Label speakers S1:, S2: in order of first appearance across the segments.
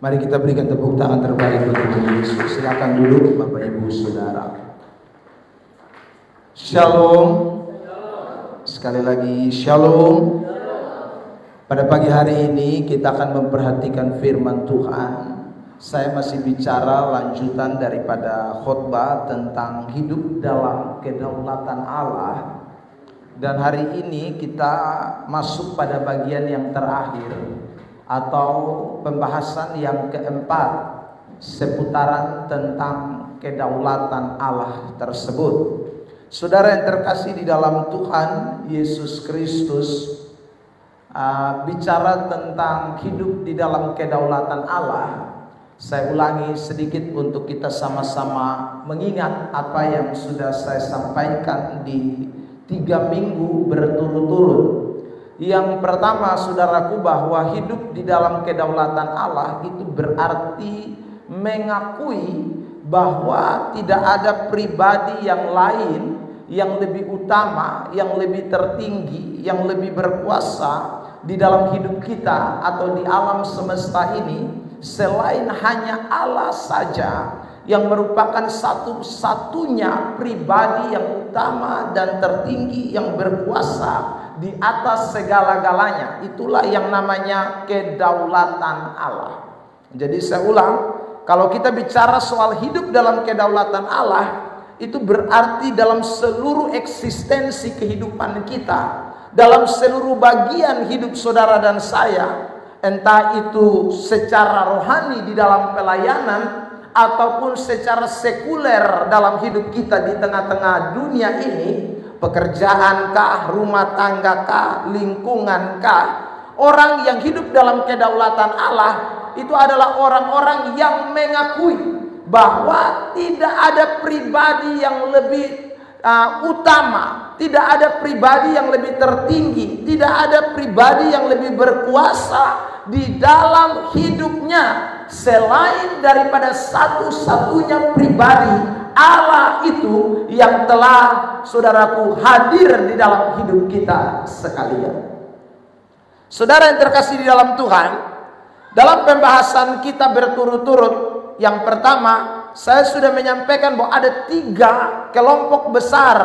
S1: Mari kita berikan tepuk tangan terbaik untuk Tuhan Yesus. Silakan duduk Bapak Ibu Saudara. Shalom. Sekali lagi Shalom. Pada pagi hari ini kita akan memperhatikan firman Tuhan. Saya masih bicara lanjutan daripada khotbah tentang hidup dalam kedaulatan Allah. Dan hari ini kita masuk pada bagian yang terakhir atau pembahasan yang keempat seputaran tentang kedaulatan Allah tersebut. Saudara yang terkasih di dalam Tuhan Yesus Kristus, bicara tentang hidup di dalam kedaulatan Allah. Saya ulangi sedikit untuk kita sama-sama mengingat apa yang sudah saya sampaikan di 3 minggu berturut-turut. Yang pertama, saudaraku, bahwa hidup di dalam kedaulatan Allah itu berarti mengakui bahwa tidak ada pribadi yang lain yang lebih utama, yang lebih tertinggi, yang lebih berkuasa di dalam hidup kita atau di alam semesta ini selain hanya Allah saja, yang merupakan satu-satunya pribadi yang utama dan tertinggi yang berkuasa di atas segala-galanya. Itulah yang namanya kedaulatan Allah. Jadi saya ulang, kalau kita bicara soal hidup dalam kedaulatan Allah, itu berarti dalam seluruh eksistensi kehidupan kita, dalam seluruh bagian hidup saudara dan saya, entah itu secara rohani di dalam pelayanan ataupun secara sekuler dalam hidup kita di tengah-tengah dunia ini, pekerjaankah, rumah tanggakah, lingkungankah, orang yang hidup dalam kedaulatan Allah itu adalah orang-orang yang mengakui bahwa tidak ada pribadi yang lebih utama, tidak ada pribadi yang lebih tertinggi, tidak ada pribadi yang lebih berkuasa di dalam hidupnya selain daripada satu-satunya pribadi Allah itu yang telah, saudaraku, hadir di dalam hidup kita sekalian. Saudara yang terkasih di dalam Tuhan, dalam pembahasan kita berturut-turut, yang pertama saya sudah menyampaikan bahwa ada 3 kelompok besar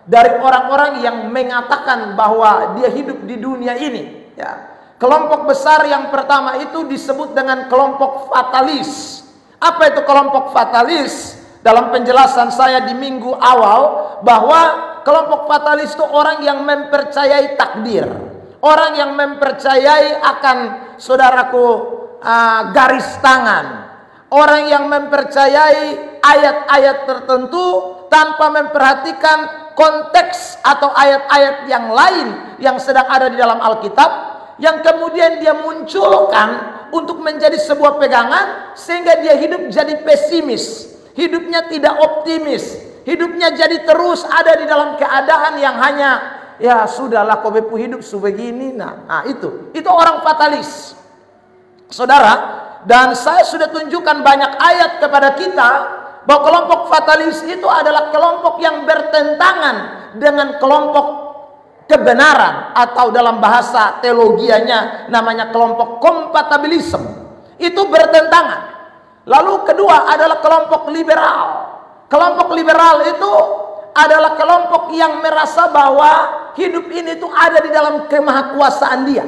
S1: dari orang-orang yang mengatakan bahwa dia hidup di dunia ini, ya. Kelompok besar yang pertama itu disebut dengan kelompok fatalis. Apa itu kelompok fatalis? Dalam penjelasan saya di minggu awal, bahwa kelompok fatalis itu orang yang mempercayai takdir, orang yang mempercayai akan, saudaraku, garis tangan, orang yang mempercayai ayat-ayat tertentu tanpa memperhatikan konteks atau ayat-ayat yang lain yang sedang ada di dalam Alkitab, yang kemudian dia munculkan untuk menjadi sebuah pegangan, sehingga dia hidup jadi pesimis, hidupnya tidak optimis, hidupnya jadi terus ada di dalam keadaan yang hanya, ya sudahlah kau bepu hidup sebegini. Nah itu orang fatalis, saudara. Dan saya sudah tunjukkan banyak ayat kepada kita bahwa kelompok fatalis itu adalah kelompok yang bertentangan dengan kelompok kebenaran, atau dalam bahasa teologianya namanya kelompok kompatibilisme. Itu bertentangan. Lalu kedua adalah kelompok liberal. Kelompok liberal itu adalah kelompok yang merasa bahwa hidup ini tuh ada di dalam kemahakuasaan dia.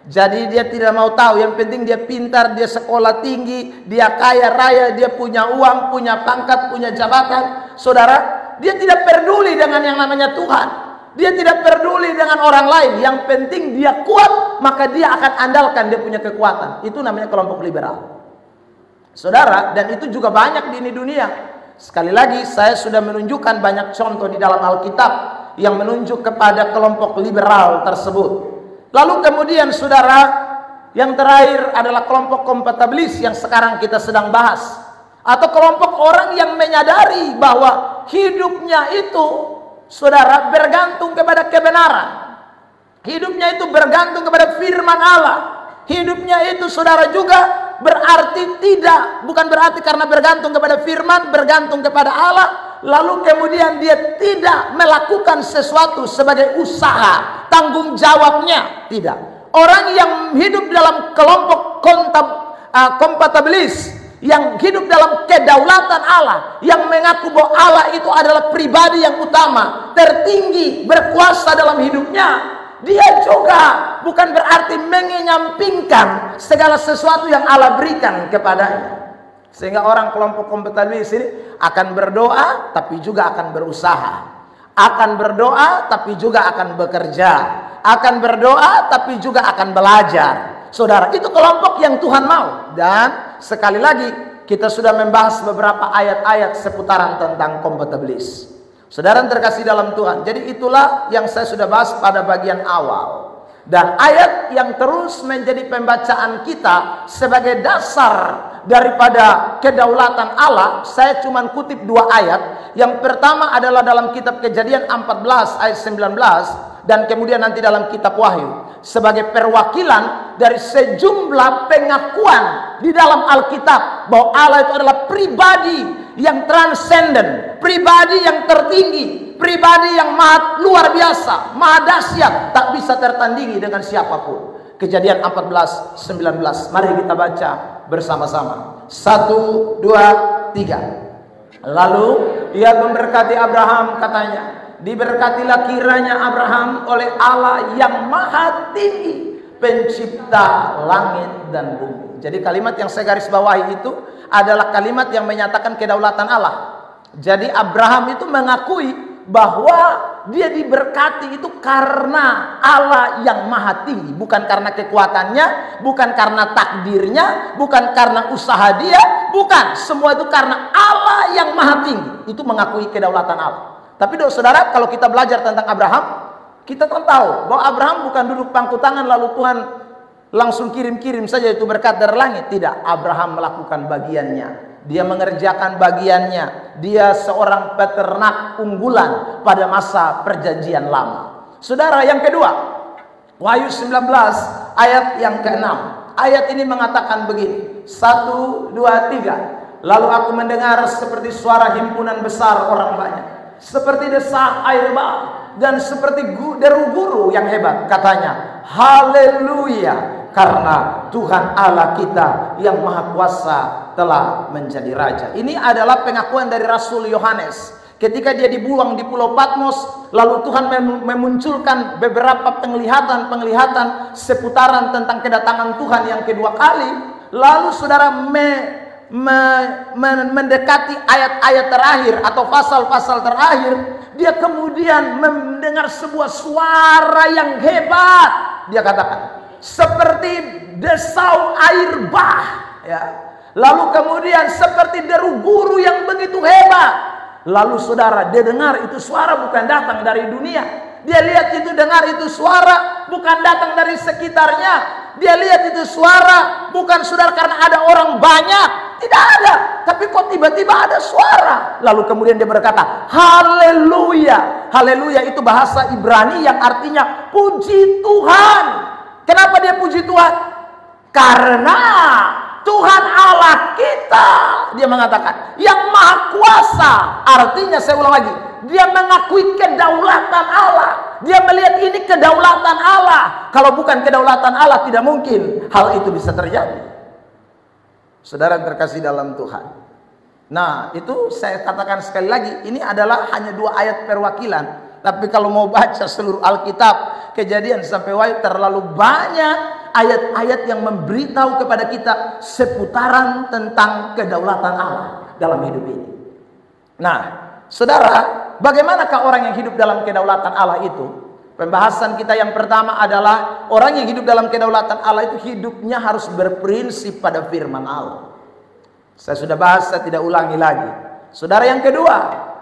S1: Jadi dia tidak mau tahu, yang penting dia pintar, dia sekolah tinggi, dia kaya raya, dia punya uang, punya pangkat, punya jabatan. Saudara, dia tidak peduli dengan yang namanya Tuhan. Dia tidak peduli dengan orang lain. Yang penting dia kuat, maka dia akan andalkan dia punya kekuatan. Itu namanya kelompok liberal, saudara. Dan itu juga banyak di ini dunia. Sekali lagi, saya sudah menunjukkan banyak contoh di dalam Alkitab yang menunjuk kepada kelompok liberal tersebut. Lalu kemudian, saudara, yang terakhir adalah kelompok kompatibilis yang sekarang kita sedang bahas, atau kelompok orang yang menyadari bahwa hidupnya itu, saudara, bergantung kepada kebenaran. Hidupnya itu bergantung kepada firman Allah. Hidupnya itu, saudara, juga berarti bukan berarti karena bergantung kepada firman, bergantung kepada Allah, lalu kemudian dia tidak melakukan sesuatu sebagai usaha, tanggung jawabnya. Tidak. Orang yang hidup dalam kelompok kompatibilis, yang hidup dalam kedaulatan Allah, yang mengaku bahwa Allah itu adalah pribadi yang utama, tertinggi, berkuasa dalam hidupnya, dia juga bukan berarti mengenyampingkan segala sesuatu yang Allah berikan kepadanya. Sehingga orang kelompok kompatibilis ini akan berdoa tapi juga akan berusaha, akan berdoa tapi juga akan bekerja, akan berdoa tapi juga akan belajar. Saudara, itu kelompok yang Tuhan mau. Dan sekali lagi, kita sudah membahas beberapa ayat-ayat seputaran tentang kompatibilis. Saudara yang terkasih dalam Tuhan, jadi itulah yang saya sudah bahas pada bagian awal. Dan ayat yang terus menjadi pembacaan kita sebagai dasar daripada kedaulatan Allah, saya cuma kutip 2 ayat. Yang pertama adalah dalam kitab Kejadian 14 ayat 19, dan kemudian nanti dalam kitab Wahyu, sebagai perwakilan dari sejumlah pengakuan di dalam Alkitab bahwa Allah itu adalah pribadi yang transenden, pribadi yang tertinggi, pribadi yang luar biasa, maha dahsyat, tak bisa tertandingi dengan siapapun. Kejadian 14, 19. Mari kita baca bersama-sama. 1, 2, 3. Lalu ia memberkati Abraham, katanya, diberkatilah kiranya Abraham oleh Allah yang maha tinggi, pencipta langit dan bumi. Jadi kalimat yang saya garis bawahi itu adalah kalimat yang menyatakan kedaulatan Allah. Jadi Abraham itu mengakui bahwa dia diberkati itu karena Allah yang maha tinggi, bukan karena kekuatannya, bukan karena takdirnya, bukan karena usaha dia, bukan. Semua itu karena Allah yang maha tinggi. Itu mengakui kedaulatan Allah. Tapi saudara, kalau kita belajar tentang Abraham, kita kan tahu bahwa Abraham bukan duduk pangku tangan lalu Tuhan langsung kirim-kirim saja itu berkat dari langit. Tidak, Abraham melakukan bagiannya. Dia mengerjakan bagiannya. Dia seorang peternak unggulan pada masa perjanjian lama. Saudara, yang kedua, Wahyu 19 ayat yang ke-6. Ayat ini mengatakan begini. 1, 2, 3. Lalu aku mendengar seperti suara himpunan besar orang banyak, seperti desah air bah, dan seperti deru guru yang hebat. Katanya, haleluya, karena Tuhan Allah kita yang maha kuasa telah menjadi raja. Ini adalah pengakuan dari Rasul Yohanes ketika dia dibuang di Pulau Patmos. Lalu Tuhan memunculkan beberapa penglihatan seputaran tentang kedatangan Tuhan yang kedua kali. Lalu saudara mendekati ayat-ayat terakhir atau pasal-pasal terakhir, dia kemudian mendengar sebuah suara yang hebat. Dia katakan, seperti desau air bah, ya. Lalu kemudian seperti deru guru yang begitu hebat. Lalu saudara, dia dengar itu suara bukan datang dari dunia. Dia lihat itu, dengar itu suara bukan datang dari sekitarnya. Dia lihat itu suara bukan saudara karena ada orang banyak. Tidak ada. Tapi kok tiba-tiba ada suara. Lalu kemudian dia berkata, haleluya. Haleluya itu bahasa Ibrani yang artinya puji Tuhan. Kenapa dia puji Tuhan? Karena Tuhan Allah kita, dia mengatakan, yang maha kuasa. Artinya, saya ulang lagi, dia mengakui kedaulatan Allah. Dia melihat ini kedaulatan Allah. Kalau bukan kedaulatan Allah, tidak mungkin hal itu bisa terjadi. Saudara terkasih dalam Tuhan. Nah, itu saya katakan sekali lagi, ini adalah hanya 2 ayat perwakilan. Tapi kalau mau baca seluruh Alkitab, Kejadian sampai Wahyu, terlalu banyak ayat-ayat yang memberitahu kepada kita seputaran tentang kedaulatan Allah dalam hidup ini. Nah, saudara, bagaimanakah orang yang hidup dalam kedaulatan Allah itu? Pembahasan kita yang pertama adalah orang yang hidup dalam kedaulatan Allah itu hidupnya harus berprinsip pada firman Allah. Saya sudah bahas, saya tidak ulangi lagi. Saudara, yang kedua,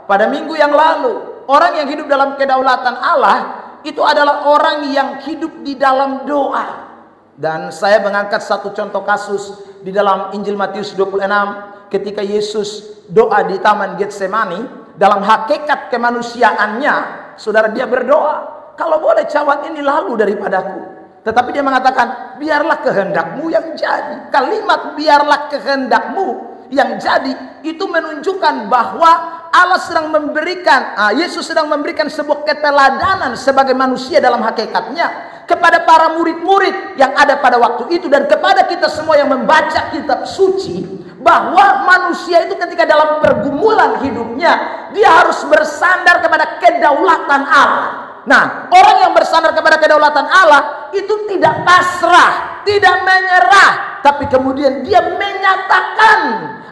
S1: pada minggu yang lalu, orang yang hidup dalam kedaulatan Allah itu adalah orang yang hidup di dalam doa. Dan saya mengangkat satu contoh kasus di dalam Injil Matius 26 ketika Yesus doa di Taman Getsemani. Dalam hakikat kemanusiaannya, saudara, dia berdoa, kalau boleh cawan ini lalu daripadaku. Tetapi dia mengatakan, biarlah kehendakmu yang jadi. Kalimat biarlah kehendakmu yang jadi itu menunjukkan bahwa Allah sedang memberikan, Yesus sedang memberikan sebuah keteladanan sebagai manusia dalam hakikatnya. kepada para murid-murid yang ada pada waktu itu, dan kepada kita semua yang membaca kitab suci, bahwa manusia itu ketika dalam pergumulan hidupnya, dia harus bersandar kepada kedaulatan Allah. Nah, orang yang bersandar kepada kedaulatan Allah itu tidak pasrah, tidak menyerah, tapi kemudian dia menyatakan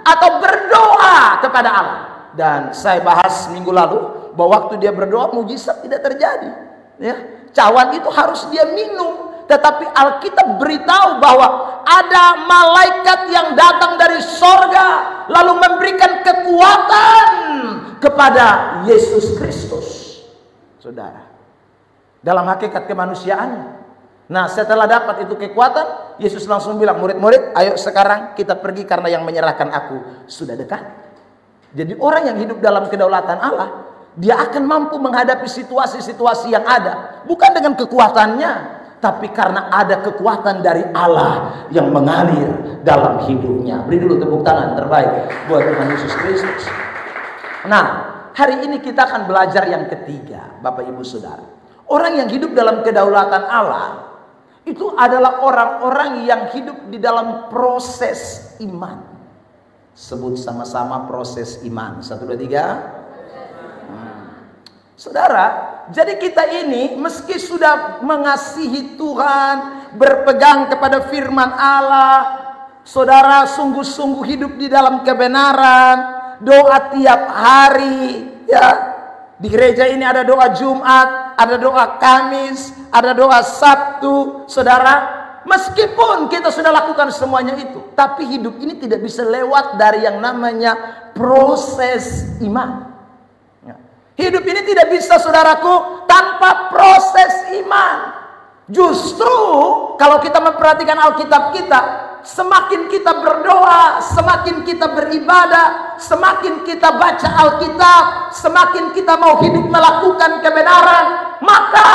S1: atau berdoa kepada Allah. Dan saya bahas minggu lalu bahwa waktu dia berdoa mujizat tidak terjadi, ya. Cawan itu harus dia minum. Tetapi Alkitab beritahu bahwa ada malaikat yang datang dari sorga lalu memberikan kekuatan kepada Yesus Kristus, saudara, dalam hakikat kemanusiaannya. Nah, setelah dapat itu kekuatan, Yesus langsung bilang, murid-murid, ayo sekarang kita pergi karena yang menyerahkan aku sudah dekat. Jadi orang yang hidup dalam kedaulatan Allah, dia akan mampu menghadapi situasi-situasi yang ada, bukan dengan kekuatannya, tapi karena ada kekuatan dari Allah yang mengalir dalam hidupnya. Beri dulu tepuk tangan terbaik buat Tuhan Yesus Kristus. Nah, hari ini kita akan belajar yang ketiga, Bapak Ibu Saudara. Orang yang hidup dalam kedaulatan Allah itu adalah orang-orang yang hidup di dalam proses iman. Sebut sama-sama proses iman. 1, 2, 3. Saudara, jadi kita ini meski sudah mengasihi Tuhan, berpegang kepada firman Allah, saudara sungguh-sungguh hidup di dalam kebenaran, doa tiap hari, ya. Di gereja ini ada doa Jumat, ada doa Kamis, ada doa Sabtu, saudara. Meskipun kita sudah lakukan semuanya itu, tapi hidup ini tidak bisa lewat dari yang namanya proses iman. Hidup ini tidak bisa, saudaraku, tanpa proses iman. Justru kalau kita memperhatikan Alkitab kita, semakin kita berdoa, semakin kita beribadah, semakin kita baca Alkitab, semakin kita mau hidup melakukan kebenaran, maka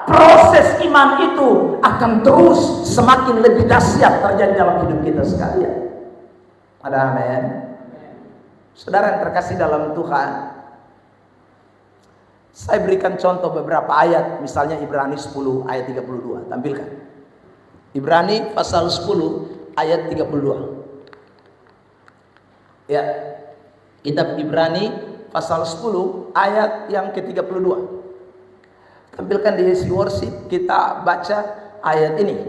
S1: proses iman itu akan terus semakin lebih dahsyat terjadi dalam hidup kita sekalian. Ada amin. Saudara yang terkasih dalam Tuhan, saya berikan contoh beberapa ayat, misalnya Ibrani 10 ayat 32. Tampilkan. Ibrani pasal 10 ayat 32. Ya. Kitab Ibrani pasal 10 ayat yang ke-32. Tampilkan di sesi worship, kita baca ayat ini.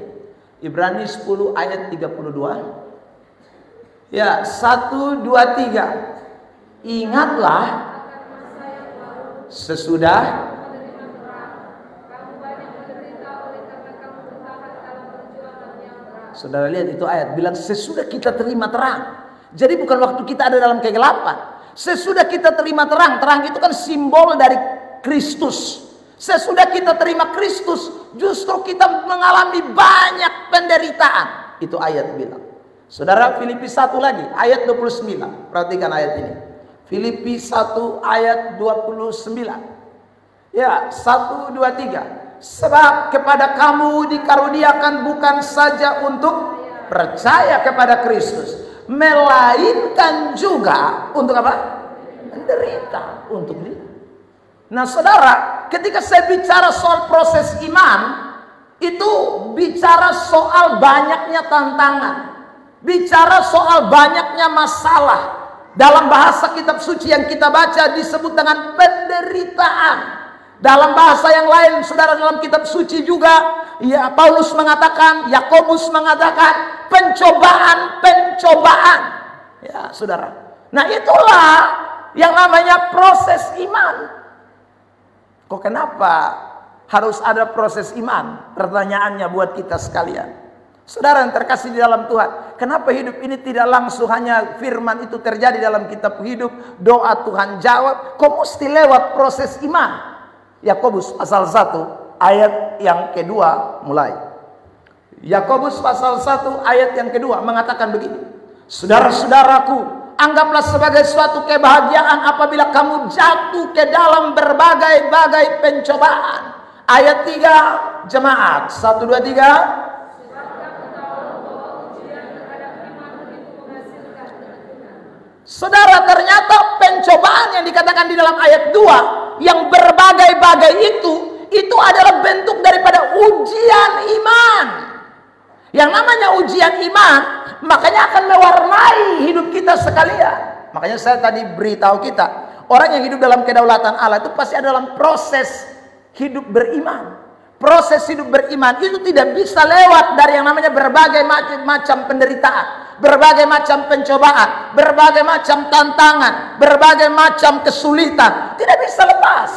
S1: Ibrani 10 ayat 32. Ya, 1, 2, 3. Ingatlah sesudah saudara lihat itu ayat bilang sesudah kita terima terang. Jadi bukan waktu kita ada dalam kegelapan. Sesudah kita terima terang. Terang itu kan simbol dari Kristus. Sesudah kita terima Kristus, justru kita mengalami banyak penderitaan. Itu ayat bilang. Saudara, Filipi 1 lagi ayat 29. Perhatikan ayat ini. Filipi 1 ayat 29. Ya, 1, 2, 3. Sebab kepada kamu dikaruniakan bukan saja untuk percaya kepada Kristus, melainkan juga untuk apa? Menderita untuk Dia. Nah, saudara, ketika saya bicara soal proses iman, itu bicara soal banyaknya tantangan, bicara soal banyaknya masalah. Dalam bahasa kitab suci yang kita baca disebut dengan penderitaan. Dalam bahasa yang lain, saudara, dalam kitab suci juga, ya, Paulus mengatakan, Yakobus mengatakan pencobaan. Ya, saudara. Nah, itulah yang namanya proses iman. Kok kenapa harus ada proses iman? Pertanyaannya buat kita sekalian. Saudara yang terkasih di dalam Tuhan, kenapa hidup ini tidak langsung hanya firman itu terjadi dalam kitab hidup, doa Tuhan jawab, kok mesti lewat proses iman? Yakobus pasal 1 ayat yang kedua mulai. Yakobus pasal 1 ayat yang kedua mengatakan begini. Saudara-saudaraku, anggaplah sebagai suatu kebahagiaan apabila kamu jatuh ke dalam berbagai-bagai pencobaan. Ayat 3 jemaat. 1, 2, 3. Saudara, ternyata pencobaan yang dikatakan di dalam ayat 2 yang berbagai-bagai itu adalah bentuk daripada ujian iman. Yang namanya ujian iman, makanya akan mewarnai hidup kita sekalian. Makanya saya tadi beritahu kita, orang yang hidup dalam kedaulatan Allah itu pasti ada dalam proses hidup beriman. Proses hidup beriman itu tidak bisa lewat dari yang namanya berbagai macam penderitaan, berbagai macam pencobaan, berbagai macam tantangan, berbagai macam kesulitan. Tidak bisa lepas,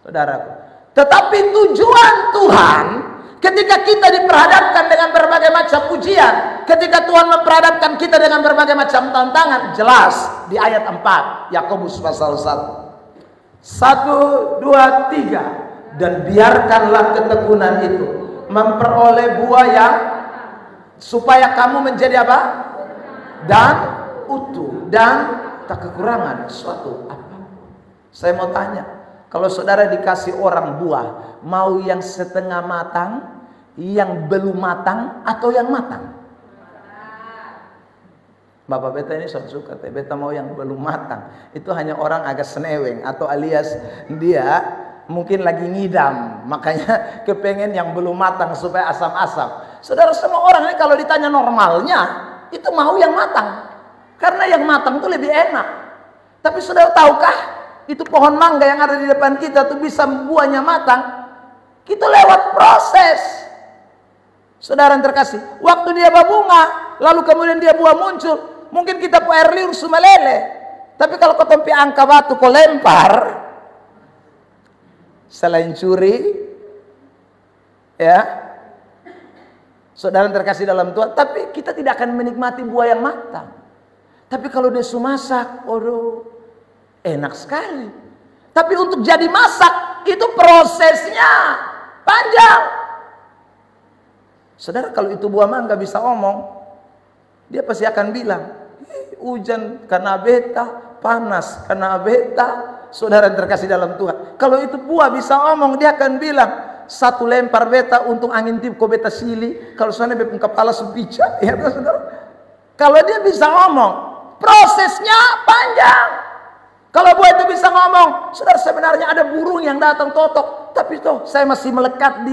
S1: saudaraku. Tetapi tujuan Tuhan ketika kita diperhadapkan dengan berbagai macam ujian, ketika Tuhan memperhadapkan kita dengan berbagai macam tantangan, jelas di ayat 4 Yakobus pasal 1. 1, 2, 3. Dan biarkanlah ketekunan itu memperoleh buah yang supaya kamu menjadi apa? Dan utuh dan tak kekurangan suatu apa. Saya mau tanya, kalau saudara dikasih orang buah, mau yang setengah matang, yang belum matang, atau yang matang? Bapak beta ini suka, beta mau yang belum matang. Itu hanya orang agak seneweng, atau alias dia mungkin lagi ngidam, makanya kepengen yang belum matang supaya asam-asam. Saudara, semua orang ini kalau ditanya normalnya, itu mau yang matang, karena yang matang itu lebih enak. Tapi saudara tahukah, itu pohon mangga yang ada di depan kita tuh bisa buahnya matang, itu lewat proses. Saudara yang terkasih, waktu dia berbunga, lalu kemudian dia buah muncul, mungkin kita po air liur sumelele. Tapi kalau kau tempi angka batu kau lempar, selain curi, ya, saudara terkasih dalam Tuhan, tapi kita tidak akan menikmati buah yang matang. Tapi kalau dia sumasak, waduh, enak sekali. Tapi untuk jadi masak, itu prosesnya panjang. Saudara, kalau itu buah mangga bisa omong, dia pasti akan bilang, hujan karena beta, panas karena beta. Saudara yang terkasih dalam Tuhan, kalau itu buah bisa omong, dia akan bilang, satu lempar beta untung angin tip ko beta sili, kalau soalnya bepung kepala supica, ya saudara. Kalau dia bisa ngomong, prosesnya panjang. Kalau buah itu bisa ngomong, saudara, sebenarnya ada burung yang datang totok, tapi toh saya masih melekat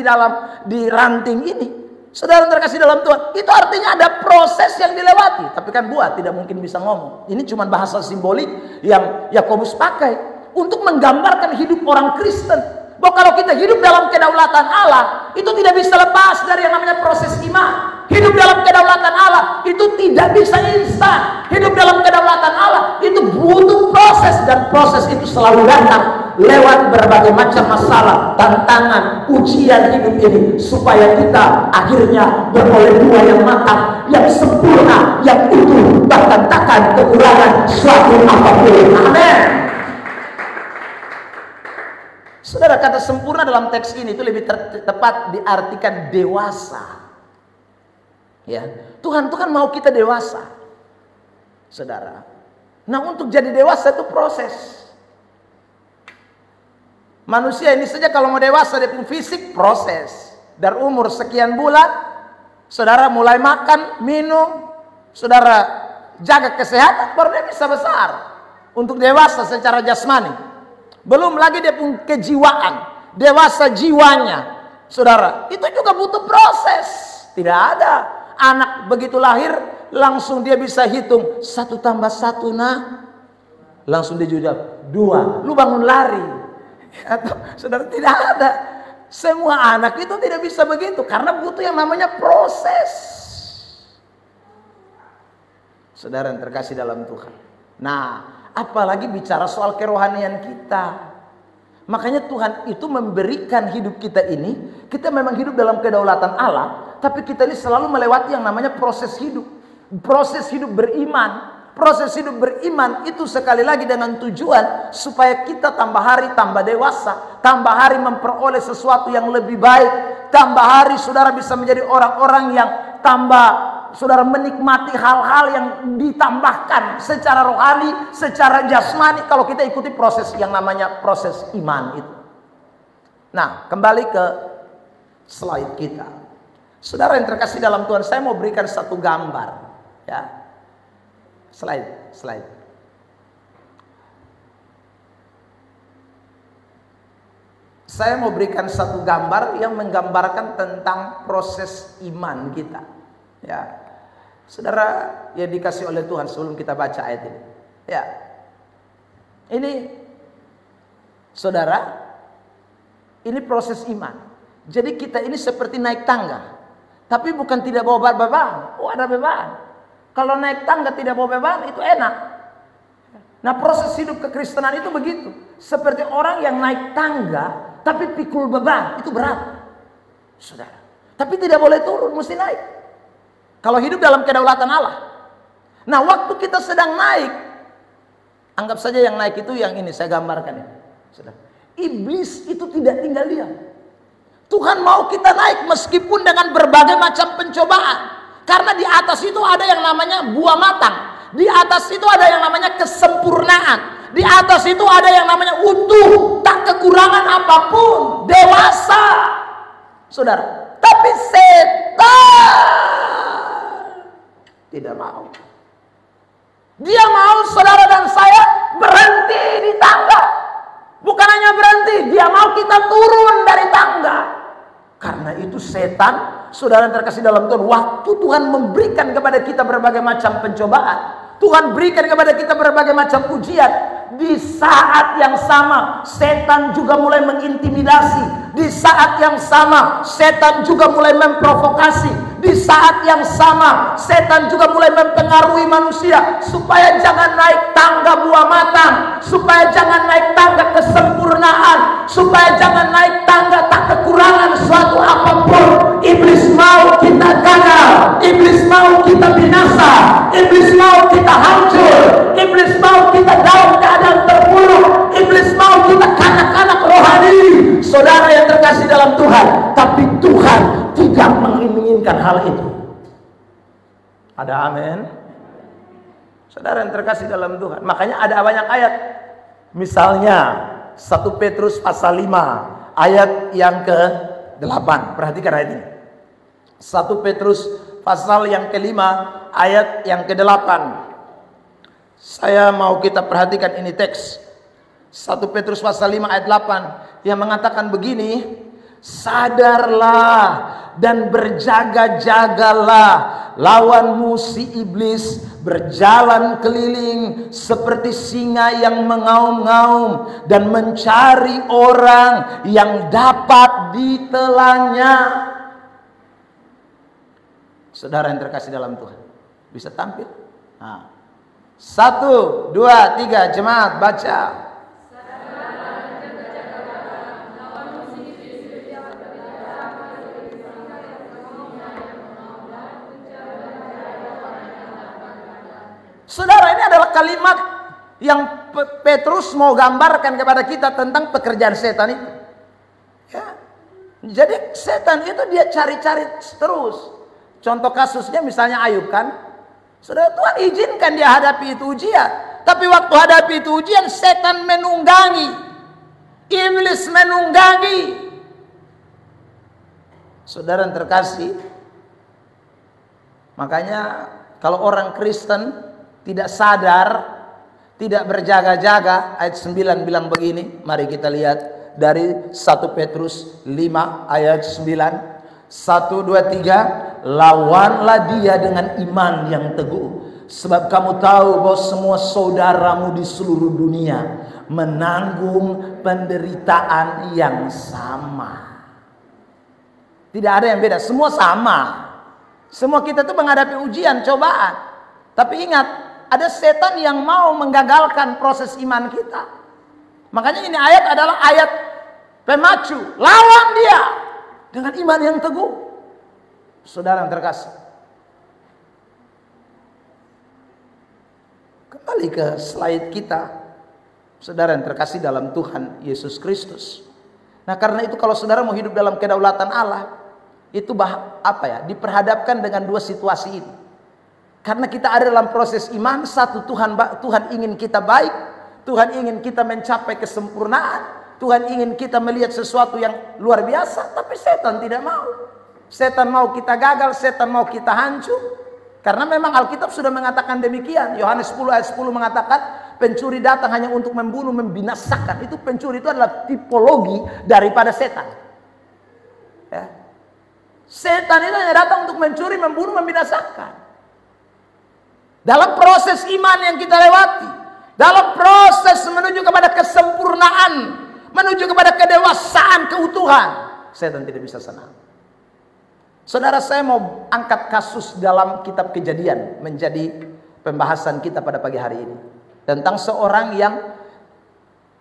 S1: di ranting ini. Saudara terkasih dalam Tuhan, itu artinya ada proses yang dilewati. Tapi kan buah tidak mungkin bisa ngomong. Ini cuma bahasa simbolik yang Yakobus pakai untuk menggambarkan hidup orang Kristen, bahwa kalau kita hidup dalam kedaulatan Allah, itu tidak bisa lepas dari yang namanya proses iman. Hidup dalam kedaulatan Allah itu tidak bisa instan. Hidup dalam kedaulatan Allah itu butuh proses, dan proses itu selalu datang lewat berbagai macam masalah, tantangan, ujian hidup ini, supaya kita akhirnya beroleh buah yang matang, yang sempurna, yang utuh, bahkan takkan kekurangan suatu apapun. Amin. Saudara, kata sempurna dalam teks ini itu lebih tepat diartikan dewasa. Ya, Tuhan mau kita dewasa, saudara. Nah, untuk jadi dewasa itu proses. Manusia ini saja kalau mau dewasa dia punya fisik, proses. Dari umur sekian bulan, saudara mulai makan, minum, saudara jaga kesehatan, baru dia bisa besar. Untuk dewasa secara jasmani. Belum lagi dia punya kejiwaan, dewasa jiwanya. Saudara, itu juga butuh proses. Tidak ada anak begitu lahir langsung dia bisa hitung 1 tambah 1 nah, langsung dia jawab 2, lu bangun lari. Atau saudara, tidak ada. Semua anak itu tidak bisa begitu, karena butuh yang namanya proses. Saudara yang terkasih dalam Tuhan. Nah, apalagi bicara soal kerohanian kita. Makanya Tuhan itu memberikan hidup kita ini, kita memang hidup dalam kedaulatan Allah, tapi kita ini selalu melewati yang namanya proses hidup. Proses hidup beriman. Proses hidup beriman itu sekali lagi dengan tujuan supaya kita tambah hari tambah dewasa, tambah hari memperoleh sesuatu yang lebih baik, tambah hari saudara bisa menjadi orang-orang yang tambah saudara menikmati hal-hal yang ditambahkan secara rohani, secara jasmani kalau kita ikuti proses yang namanya proses iman itu. Nah, kembali ke slide kita. Saudara yang terkasih dalam Tuhan, saya mau berikan satu gambar, ya. Slide. Saya mau berikan satu gambar yang menggambarkan tentang proses iman kita. Ya, saudara, yang dikasih oleh Tuhan sebelum kita baca ayat ini. Ya, ini saudara, ini proses iman. Jadi kita ini seperti naik tangga, tapi bukan tidak bawa beban. Oh, ada beban. Kalau naik tangga tidak bawa beban itu enak. Nah, proses hidup kekristenan itu begitu. Seperti orang yang naik tangga tapi pikul beban, itu berat, saudara. Tapi tidak boleh turun, mesti naik. Kalau hidup dalam kedaulatan Allah. Nah, waktu kita sedang naik, anggap saja yang naik itu yang ini saya gambarkan ya, saudara. Iblis itu tidak tinggal diam. Tuhan mau kita naik meskipun dengan berbagai macam pencobaan. Karena di atas itu ada yang namanya buah matang. Di atas itu ada yang namanya kesempurnaan. Di atas itu ada yang namanya utuh, tak kekurangan apapun, dewasa, saudara. Tapi setan tidak mau. Dia mau saudara dan saya berhenti di tangga. Bukan hanya berhenti, dia mau kita turun dari tangga. Karena itu setan, saudara yang terkasih dalam Tuhan, waktu Tuhan memberikan kepada kita berbagai macam pencobaan, Tuhan berikan kepada kita berbagai macam ujian. Di saat yang sama setan juga mulai mengintimidasi. Di saat yang sama setan juga mulai memprovokasi. Di saat yang sama setan juga mulai mempengaruhi manusia supaya jangan naik tangga buah matang, supaya jangan naik tangga kesempurnaan, supaya jangan naik tangga tak kekurangan suatu apapun. Iblis mau kita gagal, iblis mau kita binasa, iblis mau kita hancur, iblis mau kita dalam keadaan terpuruk, iblis mau kita kanak-kanak rohani, saudara yang terkasih dalam Tuhan. Tapi Tuhan tidak menginginkan hal itu. Ada amin? Saudara yang terkasih dalam Tuhan. Makanya ada banyak ayat. Misalnya 1 Petrus pasal 5 ayat yang ke-8. Perhatikan ayat ini. 1 Petrus pasal yang ke-5 ayat yang ke-8. Saya mau kita perhatikan ini teks 1 Petrus pasal 5 ayat 8 yang mengatakan begini, sadarlah dan berjaga-jagalah, lawanmu si iblis berjalan keliling seperti singa yang mengaum-ngaum dan mencari orang yang dapat ditelannya. Saudara yang terkasih dalam Tuhan, bisa tampil? Nah, 1, 2, 3, jemaat baca. Saudara, ini adalah kalimat yang Petrus mau gambarkan kepada kita tentang pekerjaan setan itu. Ya. Jadi setan itu dia cari-cari terus. Contoh kasusnya misalnya Ayub kan. Saudara, Tuhan izinkan dia hadapi itu ujian. Tapi waktu hadapi itu ujian, setan menunggangi. Iblis menunggangi. Saudara yang terkasih, makanya kalau orang Kristen tidak sadar, tidak berjaga-jaga, ayat 9 bilang begini, mari kita lihat dari 1 Petrus 5 ayat 9. 1, 2, 3, lawanlah dia dengan iman yang teguh, sebab kamu tahu bahwa semua saudaramu di seluruh dunia menanggung penderitaan yang sama. Tidak ada yang beda, semua sama. Semua kita tuh menghadapi ujian, cobaan. Tapi ingat, ada setan yang mau menggagalkan proses iman kita. Makanya ini ayat adalah ayat pemacu. Lawan dia dengan iman yang teguh. Saudara yang terkasih, kembali ke slide kita. Saudara yang terkasih dalam Tuhan Yesus Kristus. Nah, karena itu kalau saudara mau hidup dalam kedaulatan Allah, itu diperhadapkan dengan dua situasi ini. Karena kita ada dalam proses iman. Satu, Tuhan ingin kita baik, Tuhan ingin kita mencapai kesempurnaan, Tuhan ingin kita melihat sesuatu yang luar biasa. Tapi setan tidak mau. Setan mau kita gagal, setan mau kita hancur. Karena memang Alkitab sudah mengatakan demikian. Yohanes 10 ayat 10 mengatakan, pencuri datang hanya untuk membunuh, membinasakan. Itu pencuri itu adalah tipologi daripada setan. Ya. Setan itu hanya datang untuk mencuri, membunuh, membinasakan. Dalam proses iman yang kita lewati, dalam proses menuju kepada kesempurnaan, menuju kepada kedewasaan, keutuhan, setan tidak bisa senang. Saudara, saya mau angkat kasus dalam kitab Kejadian menjadi pembahasan kita pada pagi hari ini, tentang seorang yang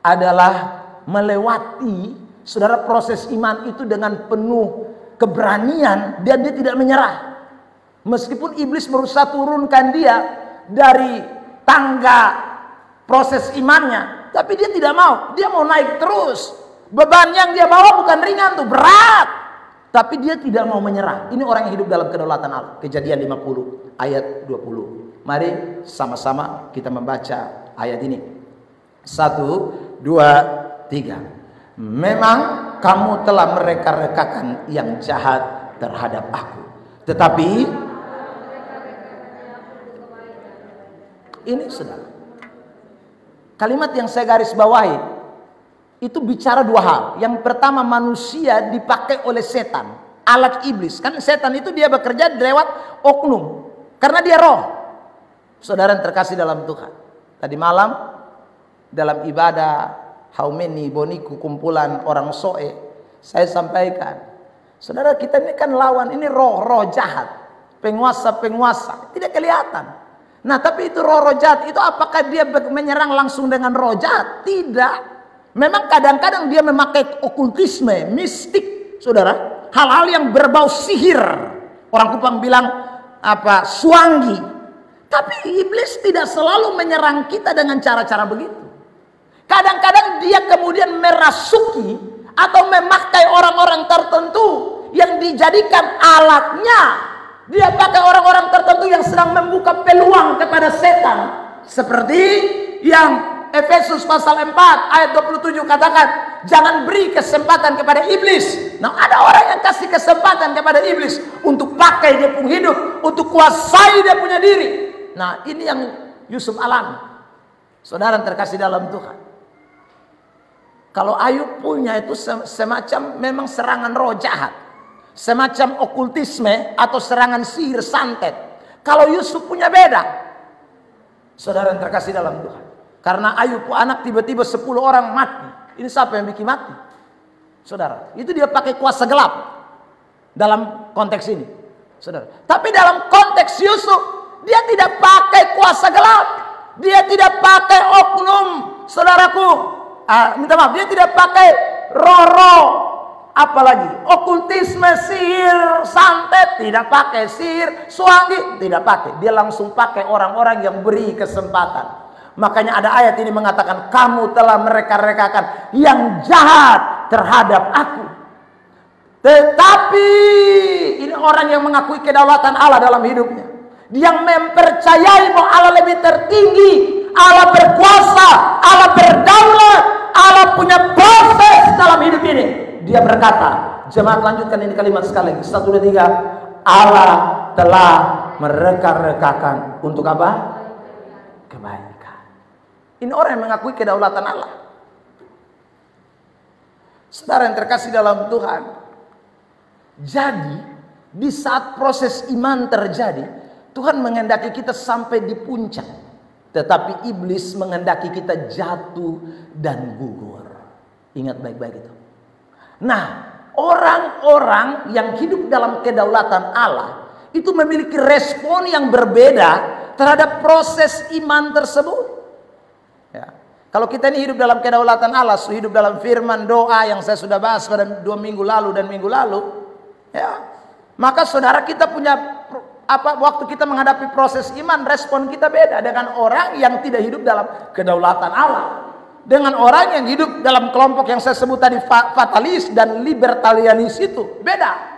S1: adalah melewati, saudara, proses iman itu dengan penuh keberanian, dan dia tidak menyerah. Meskipun iblis berusaha turunkan dia dari tangga proses imannya, tapi dia tidak mau. Dia mau naik terus. Beban yang dia bawa bukan ringan tuh, berat. Tapi dia tidak mau menyerah. Ini orang yang hidup dalam kedaulatan Allah. Kejadian 50 ayat 20. Mari sama-sama kita membaca ayat ini. 1, 2, 3. Memang kamu telah mereka-rekakan yang jahat terhadap aku. Tetapi ini, saudara, kalimat yang saya garis bawahi itu bicara dua hal. Yang pertama, manusia dipakai oleh setan, alat iblis. Kan setan itu dia bekerja lewat oknum, karena dia roh. Saudara yang terkasih dalam Tuhan, tadi malam dalam ibadah Haumeni Boniku, kumpulan orang Soe, saya sampaikan, saudara, kita ini kan lawan, ini roh-roh jahat, penguasa-penguasa, tidak kelihatan. Nah, tapi itu roh-roh jahat itu apakah dia menyerang langsung dengan roh jahat? Tidak. Memang kadang-kadang dia memakai okultisme, mistik, saudara, hal-hal yang berbau sihir. Orang Kupang bilang apa? Suanggi. Tapi iblis tidak selalu menyerang kita dengan cara-cara begitu. Kadang-kadang dia kemudian merasuki atau memakai orang-orang tertentu yang dijadikan alatnya. Dia pakai orang-orang tertentu yang sedang membuka peluang kepada setan. Seperti yang Efesus pasal 4 ayat 27 katakan, jangan beri kesempatan kepada iblis. Nah, ada orang yang kasih kesempatan kepada iblis untuk pakai dia punya hidup, untuk kuasai dia punya diri. Nah, ini yang Yusuf alami. Saudara yang terkasih dalam Tuhan, kalau Ayub punya itu semacam memang serangan roh jahat, semacam okultisme atau serangan sihir santet. Kalau Yusuf punya beda. Saudara yang terkasih dalam Tuhan, karena Ayub anak tiba-tiba 10 orang mati. Ini siapa yang bikin mati? Saudara, itu dia pakai kuasa gelap dalam konteks ini, saudara. Tapi dalam konteks Yusuf, dia tidak pakai kuasa gelap, dia tidak pakai oknum, saudaraku. Minta maaf, dia tidak pakai roh-roh, apalagi okultisme, sihir, santet, tidak pakai sihir, suanggi, tidak pakai. Dia langsung pakai orang-orang yang beri kesempatan. Makanya ada ayat ini mengatakan, kamu telah mereka-rekakan yang jahat terhadap aku. Tetapi ini orang yang mengakui kedaulatan Allah dalam hidupnya, yang mempercayai bahwa Allah lebih tertinggi, Allah berkuasa, Allah berdaulat, Allah punya proses dalam hidup ini. Dia berkata, jemaat lanjutkan ini kalimat sekali lagi, 1, 2, 3. Allah telah mereka-rekakan untuk apa? Kebaikan. Ini orang yang mengakui kedaulatan Allah. Saudara yang terkasih dalam Tuhan, jadi di saat proses iman terjadi, Tuhan menghendaki kita sampai di puncak, tetapi iblis menghendaki kita jatuh dan gugur. Ingat baik-baik itu. Nah, orang-orang yang hidup dalam kedaulatan Allah itu memiliki respon yang berbeda terhadap proses iman tersebut. Ya. Kalau kita ini hidup dalam kedaulatan Allah, hidup dalam firman doa yang saya sudah bahas pada 2 minggu lalu dan minggu lalu, ya, maka saudara kita punya waktu kita menghadapi proses iman, respon kita beda dengan orang yang tidak hidup dalam kedaulatan Allah, dengan orang yang hidup dalam kelompok yang saya sebut tadi, fatalis dan libertarianis. Itu beda.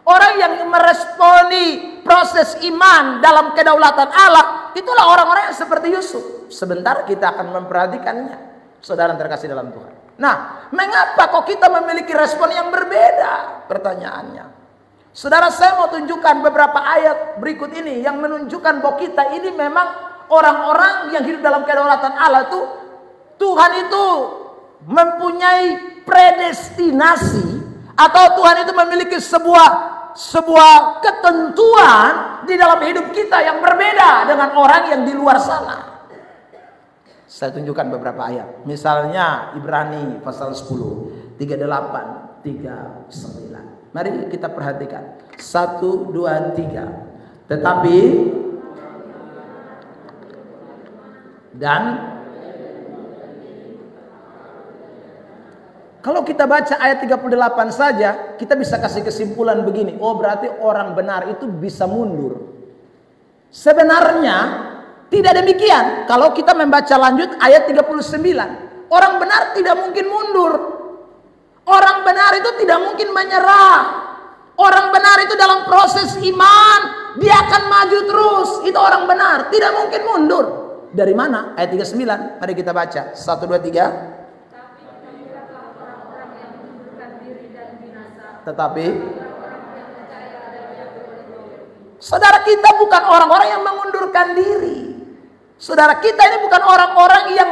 S1: Orang yang meresponi proses iman dalam kedaulatan Allah, itulah orang-orang yang seperti Yusuf. Sebentar kita akan memperhatikannya, saudara terkasih dalam Tuhan. Nah, mengapa kok kita memiliki respon yang berbeda? Pertanyaannya, saudara, saya mau tunjukkan beberapa ayat berikut ini yang menunjukkan bahwa kita ini memang orang-orang yang hidup dalam kedaulatan Allah itu, Tuhan itu mempunyai predestinasi, atau Tuhan itu memiliki sebuah ketentuan di dalam hidup kita yang berbeda dengan orang yang di luar sana. Saya tunjukkan beberapa ayat. Misalnya Ibrani pasal 10, 38, 39. Mari kita perhatikan. 1, 2, 3. Tetapi dan kalau kita baca ayat 38 saja, kita bisa kasih kesimpulan begini. Oh, berarti orang benar itu bisa mundur. Sebenarnya tidak demikian. Kalau kita membaca lanjut ayat 39. Orang benar tidak mungkin mundur. Orang benar itu tidak mungkin menyerah. Orang benar itu dalam proses iman, dia akan maju terus. Itu orang benar, tidak mungkin mundur. Dari mana? Ayat 39. Mari kita baca. 1, 2, 3. Tetapi saudara, kita bukan orang-orang yang mengundurkan diri. Saudara, kita ini bukan orang-orang yang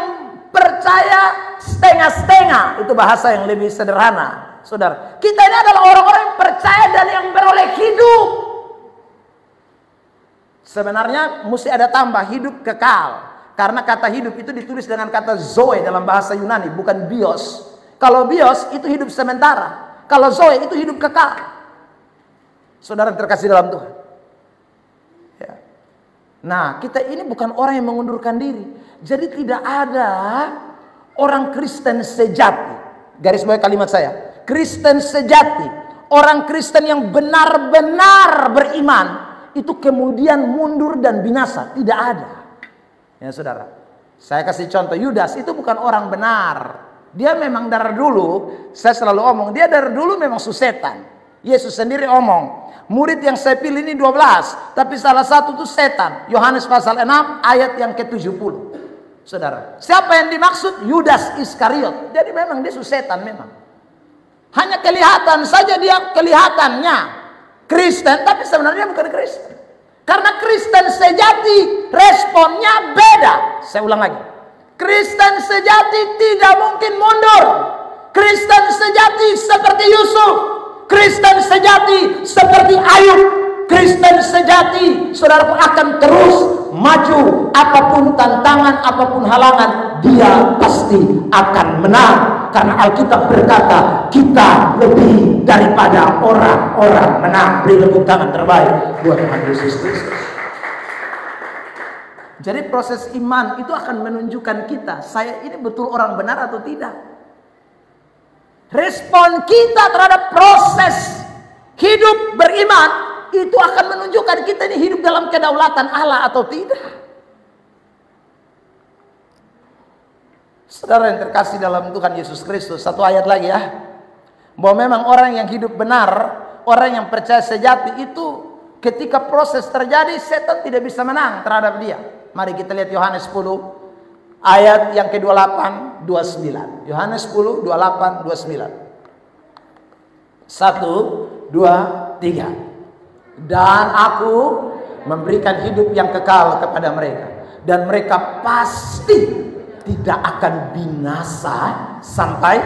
S1: percaya setengah-setengah. Itu bahasa yang lebih sederhana. Saudara, kita ini adalah orang-orang yang percaya dan yang beroleh hidup. Sebenarnya mesti ada tambah, hidup kekal. Karena kata hidup itu ditulis dengan kata zoe dalam bahasa Yunani, bukan bios. Kalau bios itu hidup sementara. Kalau zoe itu hidup kekal. Saudara terkasih dalam Tuhan. Ya. Nah, kita ini bukan orang yang mengundurkan diri. Jadi tidak ada orang Kristen sejati. Garis bawah kalimat saya. Kristen sejati. Orang Kristen yang benar-benar beriman. Itu kemudian mundur dan binasa. Tidak ada. Ya saudara. Saya kasih contoh. Yudas itu bukan orang benar. Dia memang dari dulu, saya selalu omong, dia dari dulu memang susetan. Yesus sendiri omong, murid yang saya pilih ini 12, tapi salah satu itu setan. Yohanes pasal 6 ayat yang ke-70. Saudara, siapa yang dimaksud? Yudas Iskariot. Jadi memang dia susetan memang. Hanya kelihatan saja dia kelihatannya Kristen, tapi sebenarnya bukan Kristen. Karena Kristen sejati responnya beda. Saya ulang lagi. Kristen sejati tidak mungkin mundur. Kristen sejati seperti Yusuf. Kristen sejati seperti Ayub. Kristen sejati, saudaraku, akan terus maju. Apapun tantangan, apapun halangan, dia pasti akan menang. Karena Alkitab berkata, kita lebih daripada orang-orang menang. Beri tepuk tangan terbaik buat Tuhan Yesus Kristus. Jadi proses iman itu akan menunjukkan kita, saya ini betul orang benar atau tidak. Respon kita terhadap proses hidup beriman itu akan menunjukkan kita ini hidup dalam kedaulatan Allah atau tidak. Saudara yang terkasih dalam Tuhan Yesus Kristus, satu ayat lagi ya. Bahwa memang orang yang hidup benar, orang yang percaya sejati itu ketika proses terjadi, setan tidak bisa menang terhadap dia. Mari kita lihat Yohanes 10 ayat yang ke-28, 29. Yohanes 10, 28, 29. 1, 2, 3. Dan aku memberikan hidup yang kekal kepada mereka. Dan mereka pasti tidak akan binasa sampai.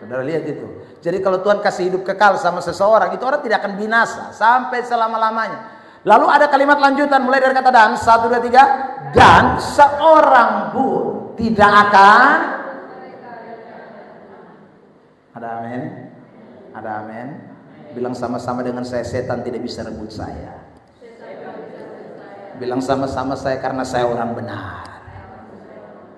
S1: Saudara lihat itu. Jadi kalau Tuhan kasih hidup kekal sama seseorang, itu orang tidak akan binasa sampai selama-lamanya. Lalu ada kalimat lanjutan mulai dari kata dan. 1, 2, 3. Dan seorang pun tidak akan. Ada amin? Ada amin? Bilang sama-sama dengan saya, setan tidak bisa rebut saya. Bilang sama-sama saya, karena saya orang benar.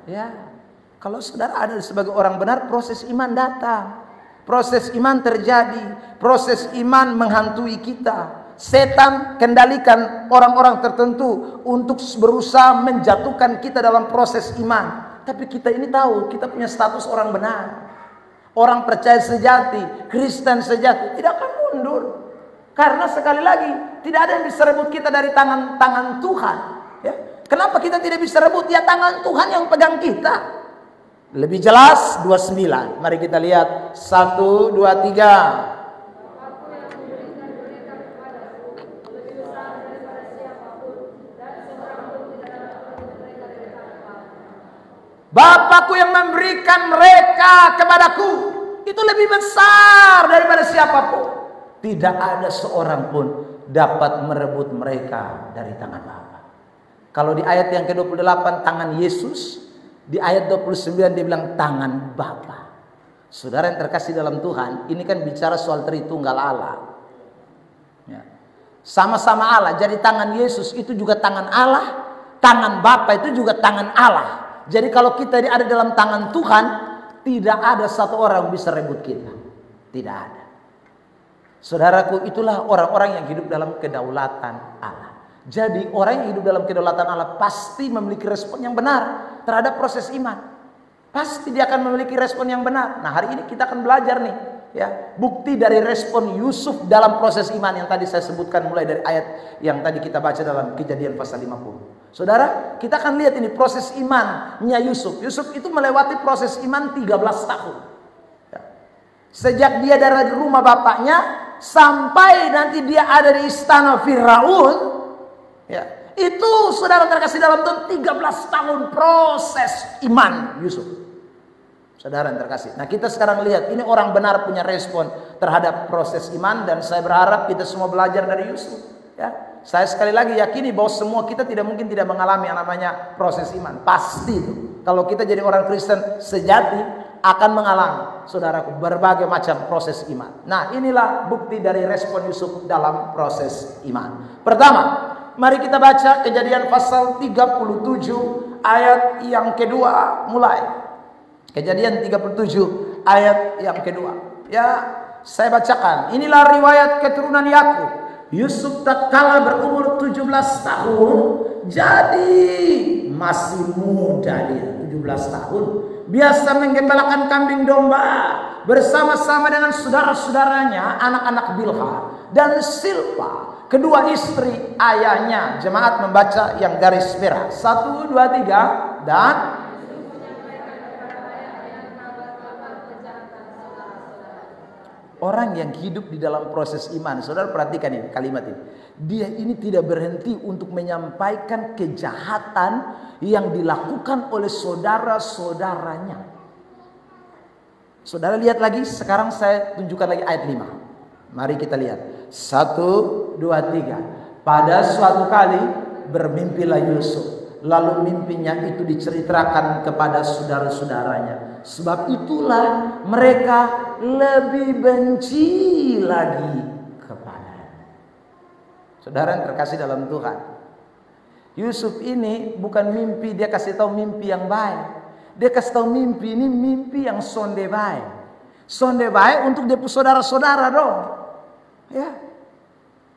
S1: Ya, kalau saudara ada sebagai orang benar, proses iman datang. Proses iman terjadi. Proses iman menghantui kita. Setan kendalikan orang-orang tertentu untuk berusaha menjatuhkan kita dalam proses iman. Tapi kita ini tahu, kita punya status orang benar. Orang percaya sejati, Kristen sejati, tidak akan mundur. Karena sekali lagi, tidak ada yang bisa rebut kita dari tangan Tuhan. Ya. Kenapa kita tidak bisa rebut? Ya tangan Tuhan yang pegang kita. Lebih jelas 29. Mari kita lihat 1, 2, 3. Bapakku yang memberikan mereka kepadaku itu lebih besar daripada siapapun. Tidak ada seorang pun dapat merebut mereka dari tangan Bapa. Kalau di ayat yang ke-28 tangan Yesus, di ayat 29 dia bilang tangan Bapa. Saudara yang terkasih dalam Tuhan, ini kan bicara soal Tritunggal Allah. Ya. Sama-sama Allah. Jadi tangan Yesus itu juga tangan Allah, tangan Bapa itu juga tangan Allah. Jadi kalau kita ada dalam tangan Tuhan, tidak ada satu orang bisa rebut kita. Tidak ada. Saudaraku, itulah orang-orang yang hidup dalam kedaulatan Allah. Jadi orang yang hidup dalam kedaulatan Allah pasti memiliki respon yang benar terhadap proses iman. Pasti dia akan memiliki respon yang benar. Nah, hari ini kita akan belajar nih, ya, bukti dari respon Yusuf dalam proses iman yang tadi saya sebutkan mulai dari ayat yang tadi kita baca dalam Kejadian pasal 50. Saudara, kita akan lihat ini proses imannya Yusuf. Yusuf itu melewati proses iman 13 tahun. Ya. Sejak dia dari rumah bapaknya sampai nanti dia ada di istana Firaun, ya. Itu saudara terkasih dalam Tuhan 13 tahun proses iman Yusuf. Saudara yang terkasih. Nah, kita sekarang lihat ini orang benar punya respon terhadap proses iman, dan saya berharap kita semua belajar dari Yusuf, ya. Saya sekali lagi yakini bahwa semua kita tidak mungkin tidak mengalami yang namanya proses iman. Pasti itu. Kalau kita jadi orang Kristen sejati akan mengalami, saudaraku, berbagai macam proses iman. Nah, inilah bukti dari respon Yusuf dalam proses iman. Pertama, mari kita baca Kejadian pasal 37 ayat yang kedua mulai. Kejadian 37 ayat yang kedua. Ya, saya bacakan. Inilah riwayat keturunan Yakub. Yusuf tatkala berumur 17 tahun, jadi masih muda dia, 17 tahun. Biasa menggembalakan kambing domba bersama-sama dengan saudara-saudaranya, anak-anak Bilha dan Silpa, kedua istri ayahnya. Jemaat membaca yang garis merah. 1, 2, 3 dan orang yang hidup di dalam proses iman. Saudara perhatikan ini kalimat ini. Dia ini tidak berhenti untuk menyampaikan kejahatan yang dilakukan oleh saudara-saudaranya. Saudara lihat lagi, sekarang saya tunjukkan lagi ayat 5. Mari kita lihat. 1, 2, 3. Pada suatu kali bermimpilah Yusuf, lalu mimpinya itu diceritakan kepada saudara-saudaranya. Sebab itulah mereka lebih benci lagi kepadanya. Saudara yang terkasih dalam Tuhan, Yusuf ini bukan mimpi dia kasih tahu mimpi yang baik. Dia kasih tahu mimpi ini mimpi yang sonde baik. Sonde baik untuk dia saudara-saudara dong. Ya.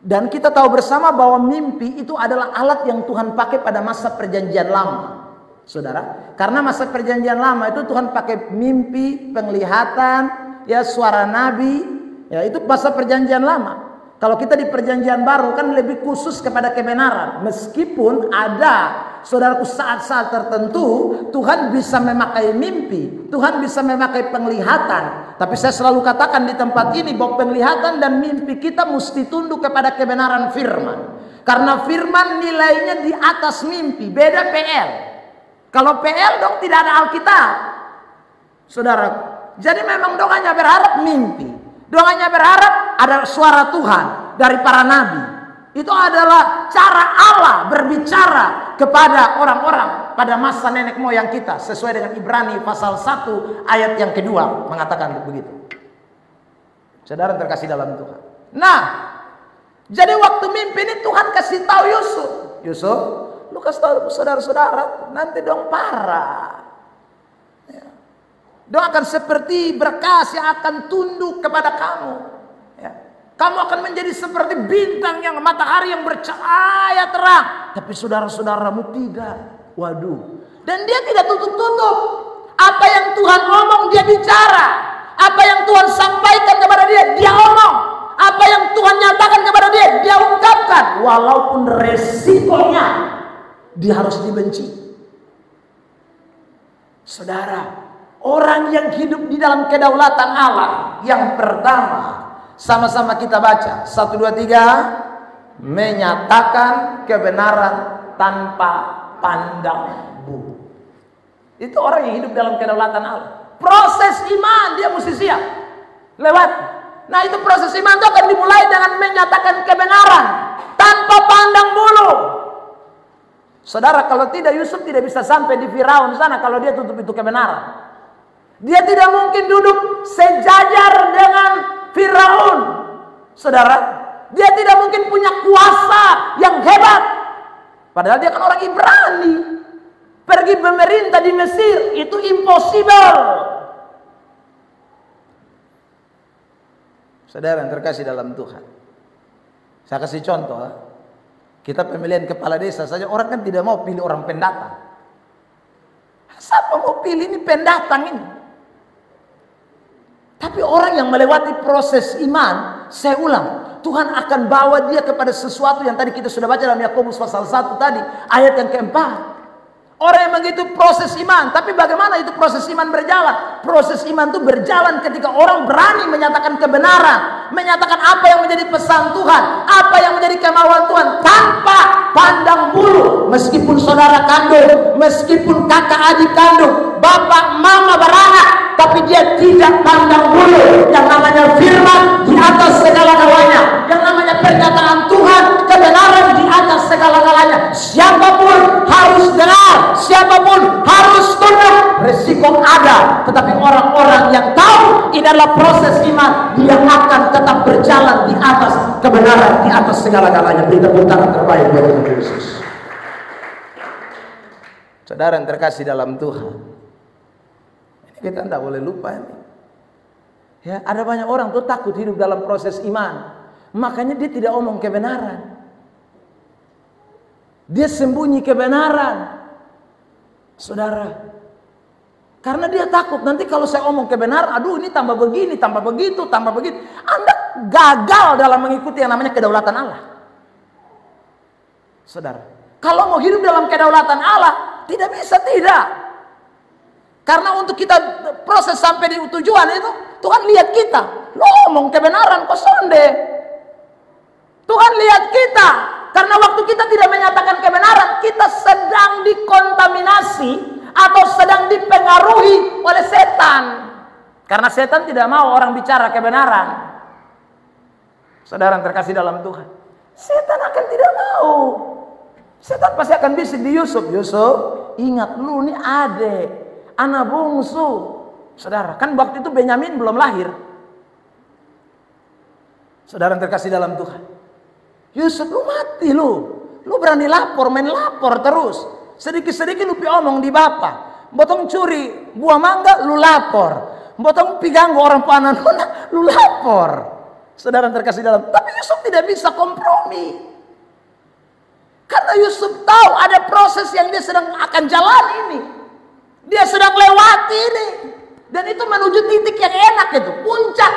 S1: Dan kita tahu bersama bahwa mimpi itu adalah alat yang Tuhan pakai pada masa perjanjian lama. Saudara, karena masa perjanjian lama itu Tuhan pakai mimpi, penglihatan, ya, suara nabi, ya, itu masa perjanjian lama. Kalau kita di perjanjian baru kan lebih khusus kepada kebenaran. Meskipun ada, saudaraku, saat-saat tertentu Tuhan bisa memakai mimpi, Tuhan bisa memakai penglihatan. Tapi saya selalu katakan di tempat ini bahwa penglihatan dan mimpi kita mesti tunduk kepada kebenaran firman. Karena firman nilainya di atas mimpi, beda PL. Kalau PL dong tidak ada Alkitab, saudara. Jadi memang dong hanya berharap mimpi, dong hanya berharap ada suara Tuhan dari para nabi. Itu adalah cara Allah berbicara kepada orang-orang pada masa nenek moyang kita, sesuai dengan Ibrani pasal 1 ayat yang kedua mengatakan begitu. Saudara terkasih dalam Tuhan. Nah, jadi waktu mimpi ini Tuhan kasih tahu Yusuf, Yusuf, lu kasih tahu saudara-saudara, nanti dong parah. Ya. Dong akan seperti berkas yang akan tunduk kepada kamu. Ya. Kamu akan menjadi seperti bintang yang matahari yang bercahaya terang. Tapi saudara-saudaramu tidak. Waduh. Dan dia tidak tutup-tutup. Apa yang Tuhan ngomong dia bicara. Apa yang Tuhan sampaikan kepada dia, dia omong. Apa yang Tuhan nyatakan kepada dia, dia ungkapkan. Walaupun resikonya dia harus dibenci. Saudara, orang yang hidup di dalam kedaulatan Allah, yang pertama, sama-sama kita baca 1, 2, 3, menyatakan kebenaran tanpa pandang bulu. Itu orang yang hidup dalam kedaulatan Allah. Proses iman dia mesti siap lewat. Nah, itu proses iman itu akan dimulai dengan menyatakan kebenaran tanpa pandang bulu. Saudara, kalau tidak, Yusuf tidak bisa sampai di Firaun sana kalau dia tutup itu kebenaran. Dia tidak mungkin duduk sejajar dengan Firaun. Saudara, dia tidak mungkin punya kuasa yang hebat. Padahal dia kan orang Ibrani. Pergi pemerintah di Mesir itu impossible. Saudara yang terkasih dalam Tuhan, saya kasih contoh. Kita pemilihan kepala desa saja, orang kan tidak mau pilih orang pendatang. Siapa mau pilih ini pendatang ini? Tapi orang yang melewati proses iman, saya ulang, Tuhan akan bawa dia kepada sesuatu yang tadi kita sudah baca dalam Yakobus pasal 1 tadi, ayat yang keempat. Orang yang begitu proses iman. Tapi bagaimana itu proses iman berjalan? Proses iman itu berjalan ketika orang berani menyatakan kebenaran, menyatakan apa yang menjadi pesan Tuhan, apa yang menjadi kemauan Tuhan, tanpa pandang bulu. Meskipun saudara kandung, meskipun kakak adik kandung, bapak mama beranak, tapi dia tidak pandang bulu. Yang namanya firman di atas segala-galanya, yang namanya pernyataan Tuhan, kebenaran di atas segala-galanya. Siapapun harus dengar, siapapun harus tunduk. Resiko ada, tetapi orang-orang yang tahu ini adalah proses iman, dia akan tetap berjalan di atas kebenaran, di atas segala-galanya. Beri tepuk tangan terbaik buat Tuhan Yesus. Saudara yang terkasih dalam Tuhan, ini kita tidak boleh lupa ini. Ya, ada banyak orang tuh takut hidup dalam proses iman, makanya dia tidak omong kebenaran. Dia sembunyi kebenaran. Saudara, karena dia takut nanti kalau saya omong kebenaran, aduh ini tambah begini, tambah begitu, tambah begitu. Anda gagal dalam mengikuti yang namanya kedaulatan Allah. Saudara, kalau mau hidup dalam kedaulatan Allah, tidak bisa tidak. Karena untuk kita proses sampai di tujuan itu, Tuhan lihat kita. Lo omong kebenaran kok sonde. Tuhan lihat kita. Karena waktu kita tidak menyatakan kebenaran, kita sedang dikontaminasi atau sedang dipengaruhi oleh setan. Karena setan tidak mau orang bicara kebenaran. Saudara yang terkasih dalam Tuhan, setan akan tidak mau. Setan pasti akan bisik di Yusuf. Yusuf, ingat lu ini adik, anak bungsu. Saudara, kan waktu itu Benyamin belum lahir. Saudara yang terkasih dalam Tuhan, Yusuf, lu mati lu berani lapor, main lapor terus. Sedikit-sedikit lu pi omong di bapak. Botong curi buah mangga, lu lapor. Botong pi ganggu orang panah nona, lu lapor. Saudara yang terkasih dalam, tapi Yusuf tidak bisa kompromi. Karena Yusuf tahu ada proses yang dia sedang akan jalan ini. Dia sedang lewati ini. Dan itu menuju titik yang enak itu, puncak.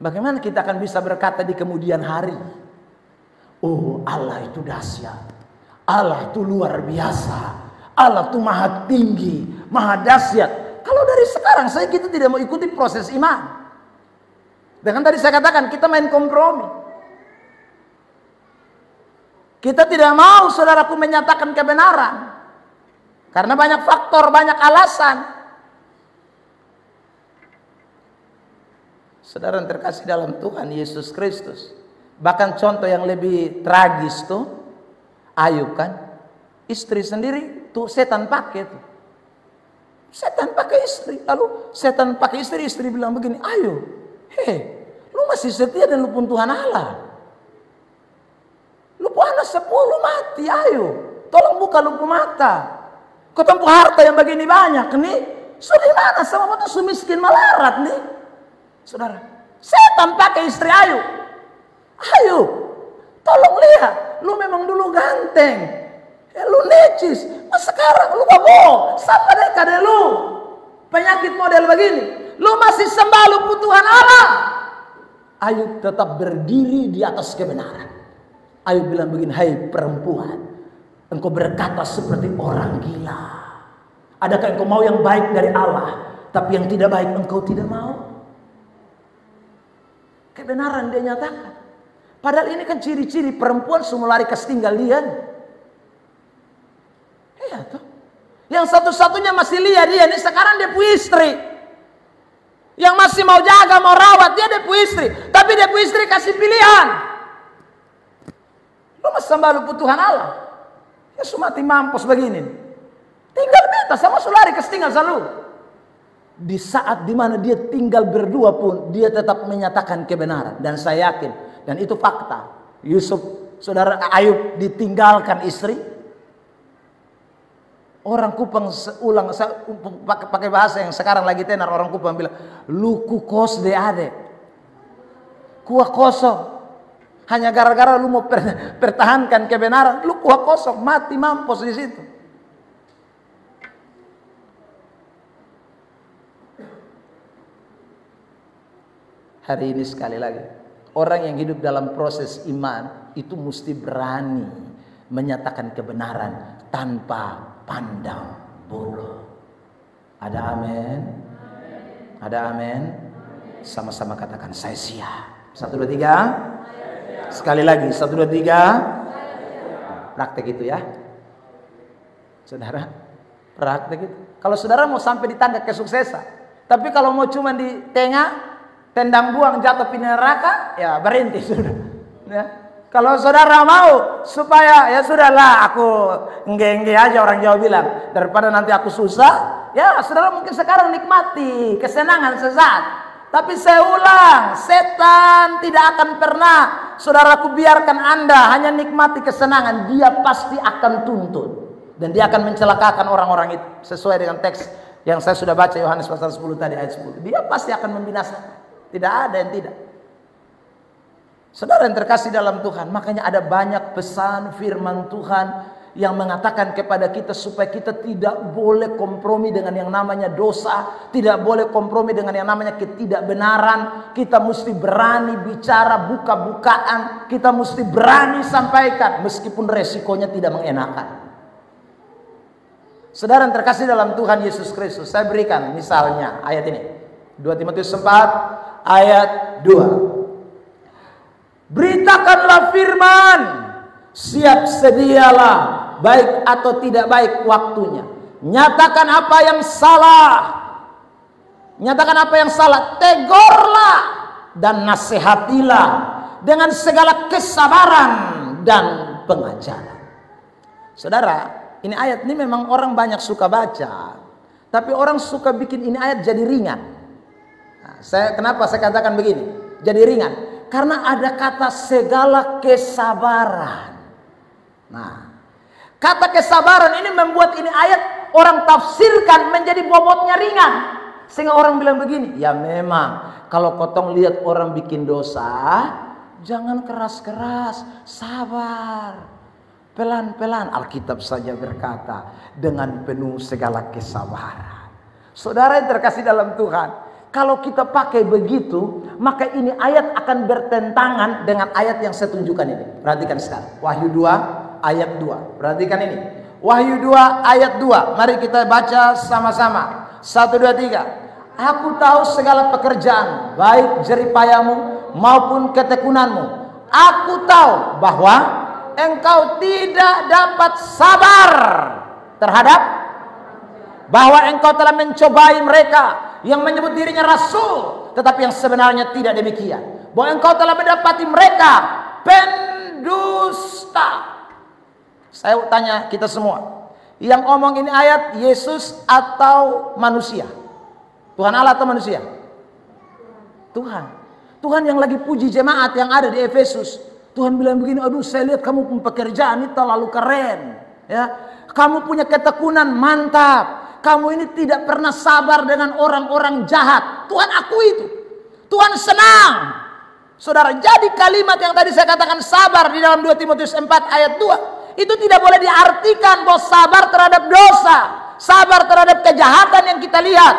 S1: Bagaimana kita akan bisa berkata di kemudian hari, oh Allah itu dahsyat, Allah itu luar biasa, Allah itu maha tinggi, maha dahsyat. Kalau dari sekarang kita tidak mau ikuti proses iman. Dengan tadi saya katakan kita main kompromi. Kita tidak mau saudaraku menyatakan kebenaran. Karena banyak faktor, banyak alasan. Saudara yang terkasih dalam Tuhan Yesus Kristus. Bahkan contoh yang lebih tragis tuh Ayub kan. Istri sendiri tuh setan pakai tuh. Setan pakai istri. Lalu setan pakai istri, istri bilang begini, Ayub, lu masih setia dan lu pun Tuhan Allah. Lu pun anak 10 mati, Ayub. Tolong buka lu pun mata. Kau tempuh harta yang begini banyak nih. Sudah mana sama waktu sumiskin malarat nih. Saudara, setan pakai istri Ayub. Ayub, tolong lihat, lu memang dulu ganteng, lu necis, mas sekarang lu bohong, siapa deh kade lu, penyakit model begini, lu masih sembah lu Tuhan Allah. Ayub tetap berdiri di atas kebenaran. Ayub bilang begini, hai perempuan, engkau berkata seperti orang gila. Adakah engkau mau yang baik dari Allah, tapi yang tidak baik engkau tidak mau? Kebenaran dia nyatakan. Padahal ini kan ciri-ciri perempuan semua lari ketinggal dia. yang satu-satunya masih lihat dia ini sekarang dia punya istri. Yang masih mau jaga, mau rawat, dia punya istri. Tapi dia punya istri kasih pilihan. Lu masih sembah Tuhan Allah. Ya semati mampus begini. Tinggal beta sama sulari tinggal selalu. Di saat dimana dia tinggal berdua pun, dia tetap menyatakan kebenaran. Dan saya yakin, dan itu fakta. Yusuf, saudara Ayub ditinggalkan istri. Orang Kupang ulang, pakai bahasa yang sekarang lagi tenar, orang Kupang bilang, lu ku kos de ade, kuah kosong. Hanya gara-gara lu mau pertahankan kebenaran, lu kuah kosong, mati mampus di situ. Hari ini sekali lagi, orang yang hidup dalam proses iman itu mesti berani menyatakan kebenaran tanpa pandang bulu. Ada amin? Ada amin? Sama-sama katakan saya siap. 1, 2, 3. Sekali lagi 1, 2, 3. Praktek itu ya, saudara. Praktek itu. Kalau saudara mau sampai di tangga kesuksesan, tapi kalau mau cuma di tengah tendang buang jatuh di neraka, ya berhenti sudah. Ya. Kalau saudara mau supaya ya sudahlah aku engge-engge aja, orang Jawa bilang, daripada nanti aku susah, ya saudara mungkin sekarang nikmati kesenangan sesaat. Tapi saya ulang, setan tidak akan pernah saudaraku biarkan Anda hanya nikmati kesenangan. Dia pasti akan tuntun dan dia akan mencelakakan orang-orang itu sesuai dengan teks yang saya sudah baca Yohanes pasal 10 tadi ayat 10. Dia pasti akan membinasakan. Tidak ada yang tidak. Saudara yang terkasih dalam Tuhan, makanya ada banyak pesan firman Tuhan yang mengatakan kepada kita supaya kita tidak boleh kompromi dengan yang namanya dosa, tidak boleh kompromi dengan yang namanya ketidakbenaran. Kita mesti berani bicara buka-bukaan, kita mesti berani sampaikan meskipun resikonya tidak mengenakan. Saudara yang terkasih dalam Tuhan Yesus Kristus, saya berikan misalnya ayat ini. 2 Timotius 4 ayat 2. Beritakanlah firman, siap sedialah, baik atau tidak baik waktunya. Nyatakan apa yang salah. Nyatakan apa yang salah, tegurlah dan nasihatilah dengan segala kesabaran dan pengajaran. Saudara, ini ayat ini memang orang banyak suka baca, tapi orang suka bikin ini ayat jadi ringan. Nah, kenapa saya katakan begini? Jadi ringan. Karena ada kata segala kesabaran. Nah, kata kesabaran ini membuat ini ayat orang tafsirkan menjadi bobotnya ringan. Sehingga orang bilang begini, ya memang kalau kotong lihat orang bikin dosa, jangan keras-keras, sabar. Pelan-pelan. Alkitab saja berkata, dengan penuh segala kesabaran. Saudara yang terkasih dalam Tuhan, kalau kita pakai begitu, maka ini ayat akan bertentangan dengan ayat yang saya tunjukkan ini. Perhatikan sekarang. Wahyu 2 ayat 2. Perhatikan ini. Wahyu 2 ayat 2. Mari kita baca sama-sama. 1, 2, 3. Aku tahu segala pekerjaan, baik jeripayamu maupun ketekunanmu. Aku tahu bahwa engkau tidak dapat sabar terhadap, bahwa engkau telah mencobai mereka yang menyebut dirinya rasul, tetapi yang sebenarnya tidak demikian. Bahwa engkau telah mendapati mereka pendusta. Saya tanya kita semua, yang omong ini ayat Yesus atau manusia? Tuhan Allah atau manusia? Tuhan. Tuhan yang lagi puji jemaat yang ada di Efesus. Tuhan bilang begini, aduh saya lihat kamu pekerjaan ini terlalu keren. Ya, kamu punya ketekunan mantap. Kamu ini tidak pernah sabar dengan orang-orang jahat. Tuhan akui itu. Tuhan senang. Saudara, jadi kalimat yang tadi saya katakan sabar di dalam 2 Timotius 4 ayat 2. Itu tidak boleh diartikan bahwa sabar terhadap dosa. Sabar terhadap kejahatan yang kita lihat.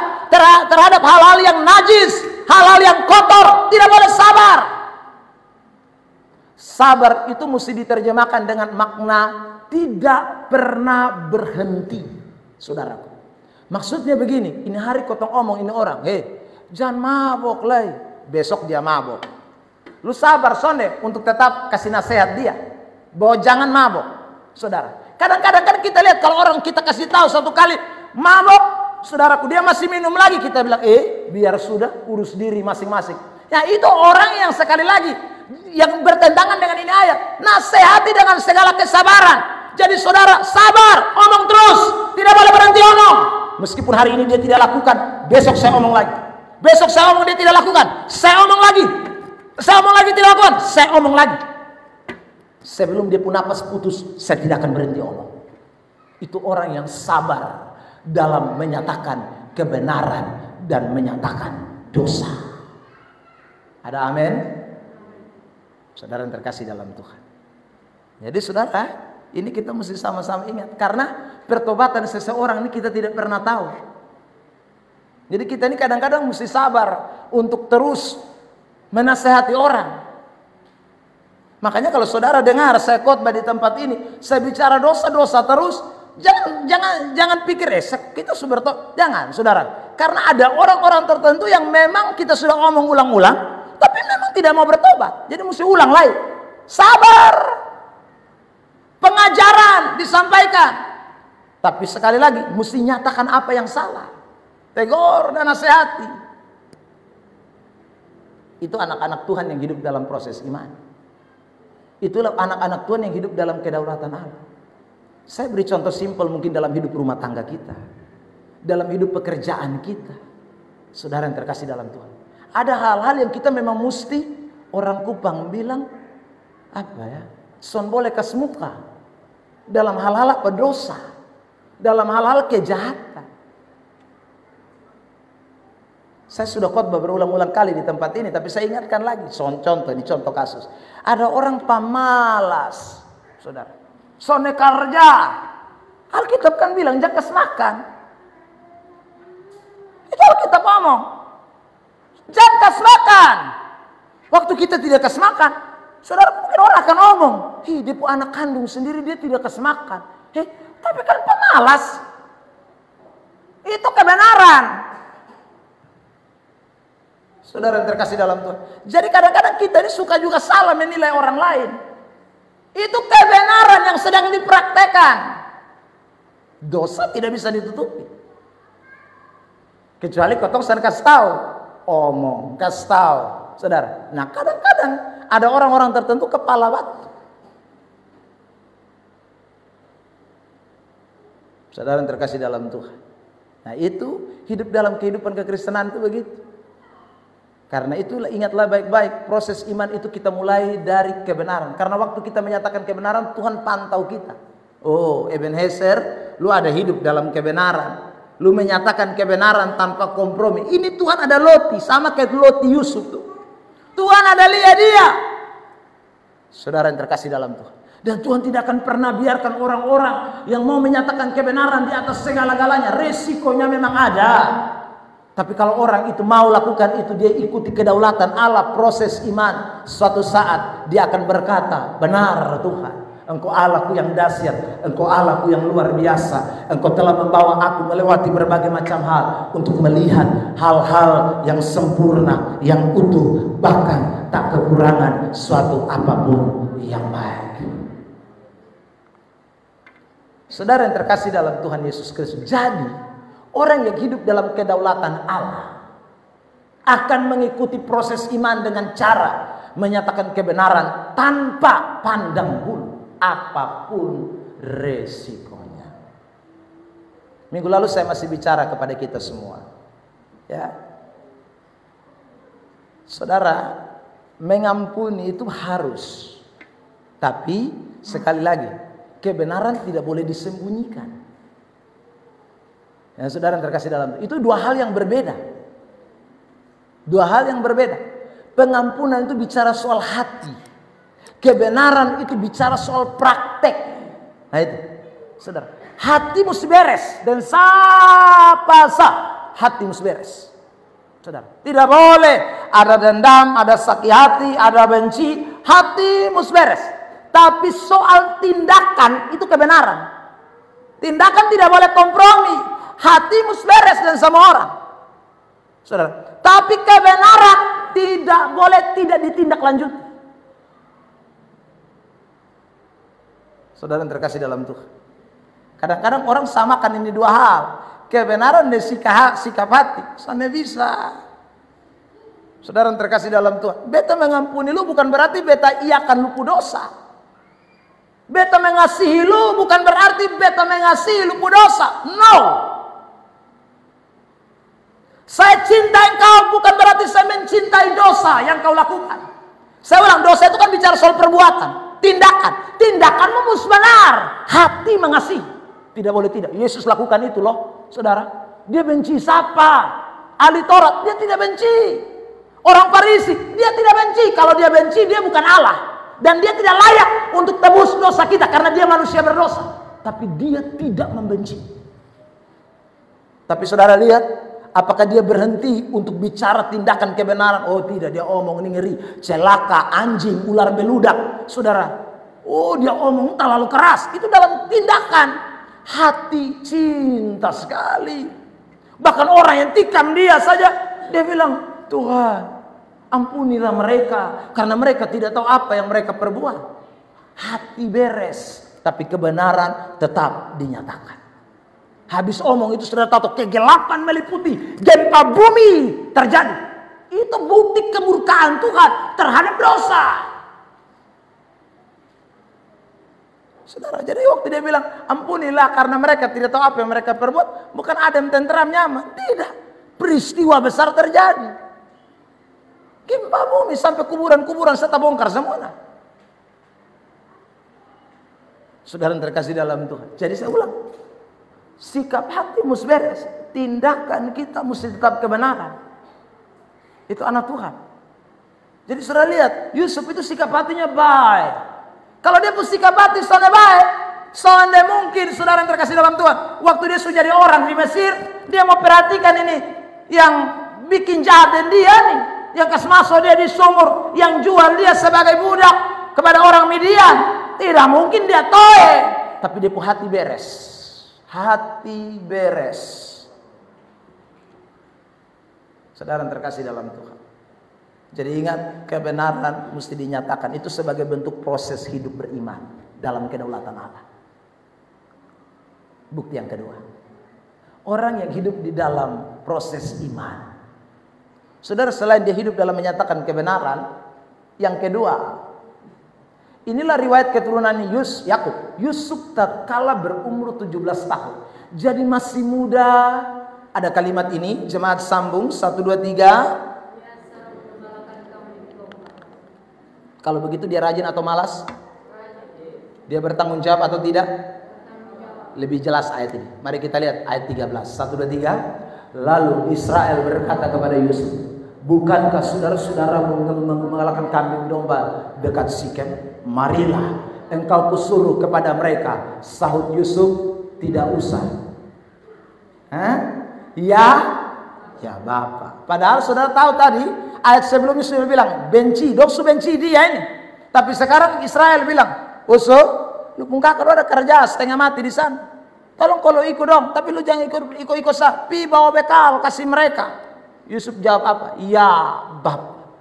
S1: Terhadap hal-hal yang najis. Hal-hal yang kotor. Tidak boleh sabar. Sabar itu mesti diterjemahkan dengan makna tidak pernah berhenti. Saudara. Maksudnya begini, ini hari kotong omong ini orang, jangan mabok lay, besok dia mabok. Lu sabar sonde untuk tetap kasih nasihat dia, bahwa jangan mabok. Saudara, Kadang-kadang kan kita lihat kalau orang kita kasih tahu satu kali mabok, saudaraku, dia masih minum lagi, kita bilang, biar sudah, urus diri masing-masing. Ya itu orang yang sekali lagi yang bertentangan dengan ini ayat. Nasihati dengan segala kesabaran. Jadi saudara sabar, omong terus, tidak boleh berhenti omong. Meskipun hari ini dia tidak lakukan, besok saya omong lagi. Besok saya omong dia tidak lakukan, saya omong lagi. Saya omong lagi tidak lakukan, saya omong lagi. Sebelum dia pun napas putus, saya tidak akan berhenti omong. Itu orang yang sabar dalam menyatakan kebenaran dan menyatakan dosa. Ada amin? Saudara yang terkasih dalam Tuhan. Jadi saudara, ini kita mesti sama-sama ingat. Karena pertobatan seseorang ini kita tidak pernah tahu. Jadi kita ini kadang-kadang mesti sabar untuk terus menasehati orang. Makanya kalau saudara dengar saya khotbah di tempat ini, saya bicara dosa-dosa terus, jangan pikir kita sudah jangan, saudara. Karena ada orang-orang tertentu yang memang kita sudah ngomong ulang-ulang, tapi memang tidak mau bertobat. Jadi mesti ulang lagi. Sabar. Pengajaran disampaikan. Tapi sekali lagi mesti nyatakan apa yang salah. Tegur dan nasihati. Itu anak-anak Tuhan yang hidup dalam proses iman. Itulah anak-anak Tuhan yang hidup dalam kedaulatan Allah. Saya beri contoh simpel mungkin dalam hidup rumah tangga kita. Dalam hidup pekerjaan kita. Saudara yang terkasih dalam Tuhan. Ada hal-hal yang kita memang mesti, orang Kupang bilang, son boleh kas muka. Dalam hal-hal apa dosa. Dalam hal-hal kejahatan. Saya sudah khotbah berulang-ulang kali di tempat ini, tapi saya ingatkan lagi. Contoh, ini contoh kasus. Ada orang pemalas, saudara. Sone kerja. Alkitab kan bilang, jangan kas makan. Itu Alkitab ngomong. Jangan kas makan. Waktu kita tidak kas makan, saudara mungkin orang akan ngomong, dia pun anak kandung sendiri dia tidak kas makan. Tapi kan pemalas. Itu kebenaran. Saudara yang terkasih dalam Tuhan. Jadi kadang-kadang kita ini suka juga salah menilai orang lain. Itu kebenaran yang sedang dipraktekkan. Dosa tidak bisa ditutupi. Kecuali kotong saya kasih tahu. Omong, kasih tahu. Saudara. Nah kadang-kadang ada orang-orang tertentu kepala batu. Saudara yang terkasih dalam Tuhan. Nah itu hidup dalam kehidupan kekristenan itu begitu. Karena itulah ingatlah baik-baik, proses iman itu kita mulai dari kebenaran. Karena waktu kita menyatakan kebenaran, Tuhan pantau kita. Oh, Ebenezer, lu ada hidup dalam kebenaran. Lu menyatakan kebenaran tanpa kompromi. Ini Tuhan ada Loti, sama kayak Loti Yusuf tuh. Tuhan ada lihat dia. Saudara yang terkasih dalam Tuhan. Dan Tuhan tidak akan pernah biarkan orang-orang yang mau menyatakan kebenaran di atas segala-galanya. Resikonya memang ada. Tapi kalau orang itu mau lakukan itu, dia ikuti kedaulatan Allah, proses iman. Suatu saat dia akan berkata, benar Tuhan, Engkau Allahku yang dahsyat, Engkau Allahku yang luar biasa. Engkau telah membawa aku melewati berbagai macam hal untuk melihat hal-hal yang sempurna, yang utuh, bahkan tak kekurangan suatu apapun yang baik. Saudara yang terkasih dalam Tuhan Yesus Kristus, jadi orang yang hidup dalam kedaulatan Allah akan mengikuti proses iman dengan cara menyatakan kebenaran tanpa pandang bulu apapun resikonya. Minggu lalu saya masih bicara kepada kita semua. Ya. Saudara, mengampuni itu harus. Tapi sekali lagi, kebenaran tidak boleh disembunyikan. Ya, saudara yang terkasih dalam itu dua hal yang berbeda. Dua hal yang berbeda. Pengampunan itu bicara soal hati. Kebenaran itu bicara soal praktek. Nah itu, saudara. Hati mesti beres. Dan sapa hati mesti beres. Saudara. Tidak boleh ada dendam, ada sakit hati, ada benci. Hati mesti beres. Tapi soal tindakan itu kebenaran. Tindakan tidak boleh kompromi. Hati mesti beres dan sama orang. Saudara. Tapi kebenaran tidak boleh tidak ditindaklanjuti. Saudara yang terkasih dalam Tuhan. Kadang-kadang orang samakan ini dua hal. Kebenaran dan sikap hati. Sana bisa. Saudara yang terkasih dalam Tuhan. Beta mengampuni lu bukan berarti beta iakan lupu dosa. Beta mengasihi lu bukan berarti beta mengasihi lupu dosa. No. Saya cinta engkau bukan berarti saya mencintai dosa yang kau lakukan. Saya ulang, dosa itu kan bicara soal perbuatan, tindakan. Tindakanmu mesti benar, hati mengasihi. Tidak boleh tidak. Yesus lakukan itu loh, saudara. Dia benci siapa? Ahli Taurat, dia tidak benci. Orang Farisi, dia tidak benci. Kalau dia benci, dia bukan Allah. Dan dia tidak layak untuk tebus dosa kita karena dia manusia berdosa. Tapi dia tidak membenci. Tapi saudara lihat, apakah dia berhenti untuk bicara tindakan kebenaran? Oh tidak, dia omong ini ngeri. Celaka, anjing, ular beludak. Saudara, oh dia omong terlalu keras. Itu dalam tindakan. Hati cinta sekali. Bahkan orang yang tikam dia saja, dia bilang, Tuhan, ampunilah mereka. Karena mereka tidak tahu apa yang mereka perbuat. Hati beres. Tapi kebenaran tetap dinyatakan. Habis omong itu sudah tahu kegelapan meliputi, gempa bumi terjadi. Itu bukti kemurkaan Tuhan terhadap dosa. Saudara, jadi waktu dia bilang ampunilah karena mereka tidak tahu apa yang mereka perbuat, bukan adem tenteram nyaman, tidak. Peristiwa besar terjadi. Gempa bumi sampai kuburan-kuburan serta bongkar semua. Saudara yang terkasih dalam Tuhan. Jadi saya ulang. Sikap hati mesti beres. Tindakan kita mesti tetap kebenaran. Itu anak Tuhan. Jadi saudara lihat, Yusuf itu sikap hatinya baik. Kalau dia pun sikap hati soalnya baik, soalnya mungkin saudara yang terkasih dalam Tuhan. Waktu dia sudah jadi orang di Mesir, dia mau perhatikan ini. Yang bikin jahatin dia nih. Yang kasih masuk dia di sumur. Yang jual dia sebagai budak kepada orang Midian. Tidak mungkin dia toe. Tapi dia pun hati beres. Hati beres. Saudara yang terkasih dalam Tuhan. Jadi ingat, kebenaran mesti dinyatakan. Itu sebagai bentuk proses hidup beriman dalam kedaulatan Allah. Bukti yang kedua, orang yang hidup di dalam proses iman. Saudara, selain dia hidup dalam menyatakan kebenaran, yang kedua, inilah riwayat keturunan Yakub. Yusuf tatkala berumur 17 tahun. Jadi masih muda. Ada kalimat ini, jemaat sambung 1, 2, 3. Kalau begitu dia rajin atau malas? Dia bertanggung jawab atau tidak? Lebih jelas ayat ini. Mari kita lihat ayat 13. 1, 2, 3. Lalu Israel berkata kepada Yusuf, bukankah saudara-saudara mengalahkan kambing domba dekat Sikem? Marilah engkau kusuruh kepada mereka. Sahut Yusuf, tidak usah. Ya Bapak. Padahal saudara tahu tadi ayat sebelumnya sudah bilang benci, doksu benci dia ini. Tapi sekarang Israel bilang, Usul, lu pun kakak ada kerja setengah mati di sana. Tolong kalau ikut dong, tapi lu jangan ikut sah. Pi bawa bekal kasih mereka. Yusuf jawab apa? Ya Bapak.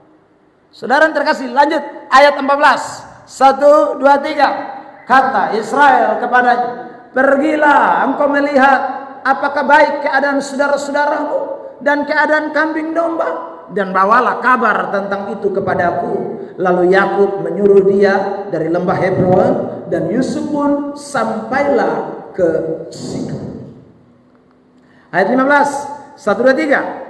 S1: Saudara yang terkasih, lanjut ayat 14. 1, 2, 3. Kata Israel kepadanya, pergilah engkau melihat apakah baik keadaan saudara-saudaramu dan keadaan kambing domba, dan bawalah kabar tentang itu kepadaku. Lalu Yakub menyuruh dia dari lembah Hebron, dan Yusuf pun sampailah ke Sikem. Ayat 15, 1, 2,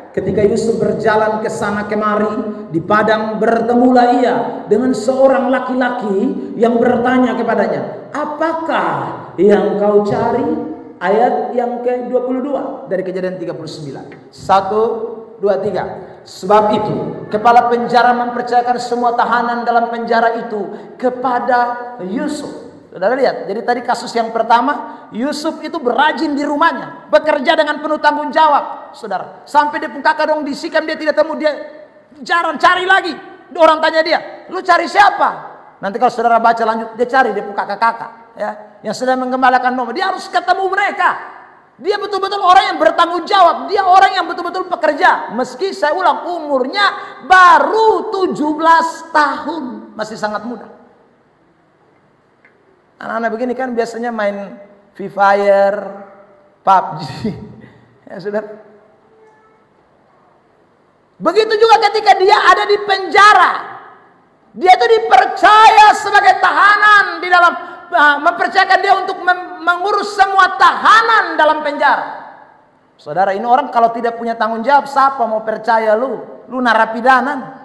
S1: 3. Ketika Yusuf berjalan ke sana kemari di padang, bertemulah ia dengan seorang laki-laki yang bertanya kepadanya, apakah yang kau cari? Ayat yang ke-22 dari Kejadian 39. 1, 2, 3. Sebab itu kepala penjara mempercayakan semua tahanan dalam penjara itu kepada Yusuf. Saudara lihat, jadi tadi kasus yang pertama, Yusuf itu berajin di rumahnya, bekerja dengan penuh tanggung jawab. Saudara, sampai dia pun kakak dong di Sikem, dia tidak temu, dia jarang cari lagi. Orang tanya dia, lu cari siapa? Nanti kalau saudara baca lanjut, dia cari dia pun kakak-kakak. Ya, yang sedang menggembalakan domba, dia harus ketemu mereka. Dia betul-betul orang yang bertanggung jawab. Dia orang yang betul-betul pekerja. Meski saya ulang, umurnya baru 17 tahun, masih sangat muda. Anak-anak begini kan biasanya main Free Fire, PUBG. Ya sudah. Begitu juga ketika dia ada di penjara. Dia itu dipercaya sebagai tahanan di dalam, mempercayakan dia untuk mengurus semua tahanan dalam penjara. Saudara, ini orang kalau tidak punya tanggung jawab, siapa mau percaya lu? Lu narapidana.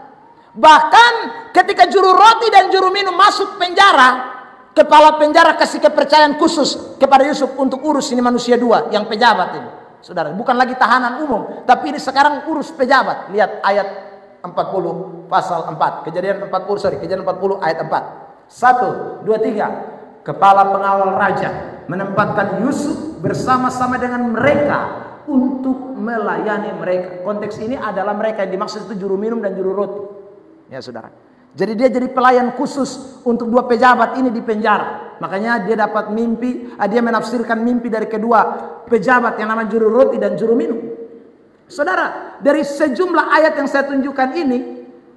S1: Bahkan ketika juru roti dan juru minum masuk penjara, kepala penjara kasih kepercayaan khusus kepada Yusuf untuk urus ini manusia dua yang pejabat ini. Saudara, bukan lagi tahanan umum, tapi ini sekarang urus pejabat. Lihat ayat 40 pasal 4. Kejadian 40 ayat 4. 1, 2, 3. Kepala pengawal raja menempatkan Yusuf bersama-sama dengan mereka untuk melayani mereka. Konteks ini adalah mereka yang dimaksud itu juru minum dan juru roti. Ya saudara. Jadi dia jadi pelayan khusus untuk dua pejabat ini di penjara. Makanya dia dapat mimpi, dia menafsirkan mimpi dari kedua pejabat yang namanya juru roti dan juru minum. Saudara, dari sejumlah ayat yang saya tunjukkan ini,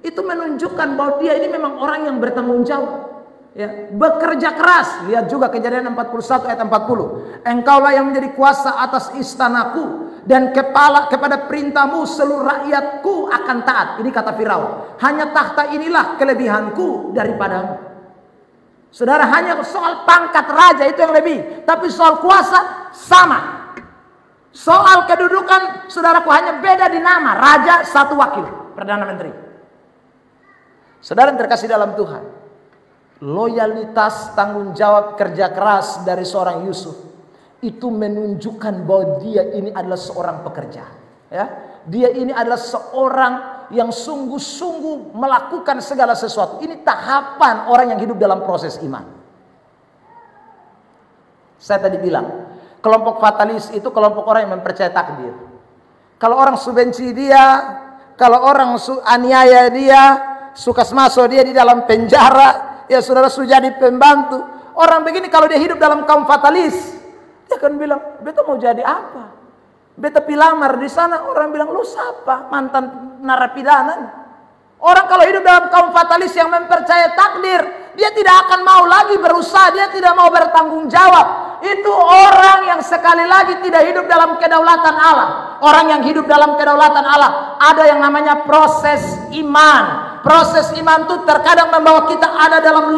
S1: itu menunjukkan bahwa dia ini memang orang yang bertanggung jawab. Ya, bekerja keras. Lihat juga Kejadian 41 ayat 40. Engkaulah yang menjadi kuasa atas istanaku, dan kepala kepada perintahmu seluruh rakyatku akan taat. Ini kata Firaun. Hanya tahta inilah kelebihanku daripadamu. Saudara, hanya soal pangkat raja itu yang lebih, tapi soal kuasa sama. Soal kedudukan, saudaraku, hanya beda di nama. Raja satu wakil, Perdana Menteri. Saudara yang terkasih dalam Tuhan, loyalitas, tanggung jawab, kerja keras dari seorang Yusuf itu menunjukkan bahwa dia ini adalah seorang pekerja. Ya, dia ini adalah seorang yang sungguh-sungguh melakukan segala sesuatu. Ini tahapan orang yang hidup dalam proses iman. Saya tadi bilang, kelompok fatalis itu kelompok orang yang mempercayai takdir. Kalau orang benci dia, kalau orang aniaya dia, suka masuk dia di dalam penjara, ya saudara, sudah jadi pembantu. Orang begini kalau dia hidup dalam kaum fatalis, dia akan bilang, beta mau jadi apa? Beta pilamar di sana, orang bilang, lu siapa? Mantan narapidana. Orang kalau hidup dalam kaum fatalis yang mempercayai takdir, dia tidak akan mau lagi berusaha, dia tidak mau bertanggung jawab. Itu orang yang sekali lagi tidak hidup dalam kedaulatan Allah. Orang yang hidup dalam kedaulatan Allah, ada yang namanya proses iman. Proses iman itu terkadang membawa kita ada dalam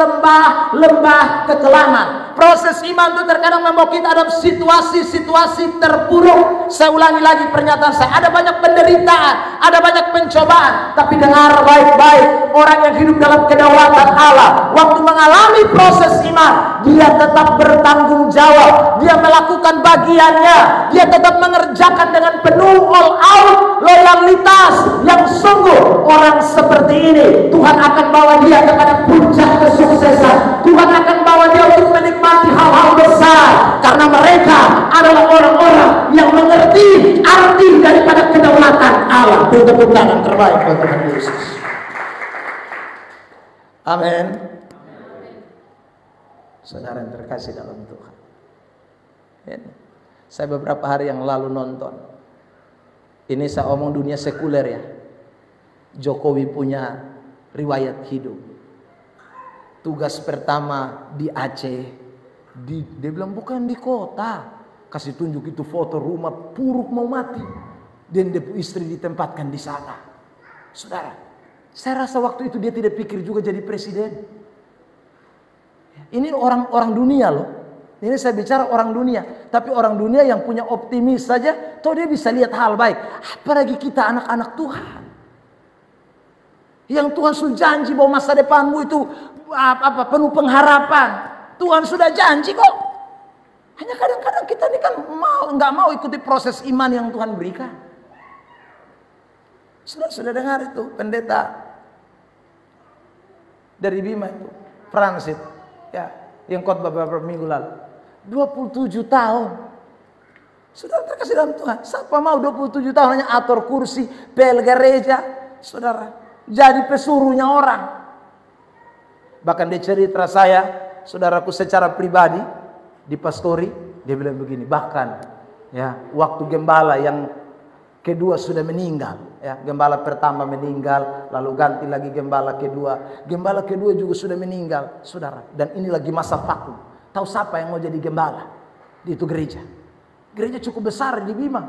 S1: lembah kekelaman. Proses iman itu terkadang membawa kita dalam situasi-situasi terpuruk. Saya ulangi lagi pernyataan saya. Ada banyak penderitaan, ada banyak pencobaan. Tapi dengar baik-baik, orang yang hidup dalam kedaulatan Allah, waktu mengalami proses iman, dia tetap bertanggung jawab. Dia melakukan bagiannya. Dia tetap mengerjakan dengan penuh all out, loyalitas yang sungguh. Orang seperti ini Tuhan akan bawa dia kepada puncak kesuksesan. Tuhan akan bawa dia untuk menikmati hal-hal besar, karena mereka adalah orang-orang yang mengerti arti daripada kedaulatan Allah. Tepuk tangan terbaik buat Tuhan Yesus. Amin. Saudara yang terkasih dalam Tuhan, saya beberapa hari yang lalu nonton, ini saya omong dunia sekuler ya, Jokowi punya riwayat hidup. Tugas pertama di Aceh, dia bilang bukan di kota. Kasih tunjuk itu foto rumah puruk mau mati, dan istri ditempatkan di sana. Saudara, saya rasa waktu itu dia tidak pikir juga jadi presiden. Ini orang-orang dunia loh. Ini saya bicara orang dunia, tapi orang dunia yang punya optimis saja, toh dia bisa lihat hal baik. Apalagi kita anak-anak Tuhan, yang Tuhan sudah janji bahwa masa depanmu itu penuh pengharapan. Tuhan sudah janji kok. Hanya kadang-kadang kita ini kan nggak mau ikuti proses iman yang Tuhan berikan. Sudah dengar itu pendeta dari Bima itu, Francis, ya, yang khotbah beberapa minggu lalu. 27 tahun. Saudara terkasih dalam Tuhan, siapa mau 27 tahun hanya atur kursi, pel gereja, saudara, jadi pesuruhnya orang. Bahkan dia cerita saya, saudaraku, secara pribadi di pastori, dia bilang begini, bahkan ya waktu gembala yang kedua sudah meninggal, ya, gembala pertama meninggal, lalu ganti lagi gembala kedua juga sudah meninggal, saudara. Dan ini lagi masa vakum. Tahu siapa yang mau jadi gembala? di itu gereja. Gereja cukup besar di Bima.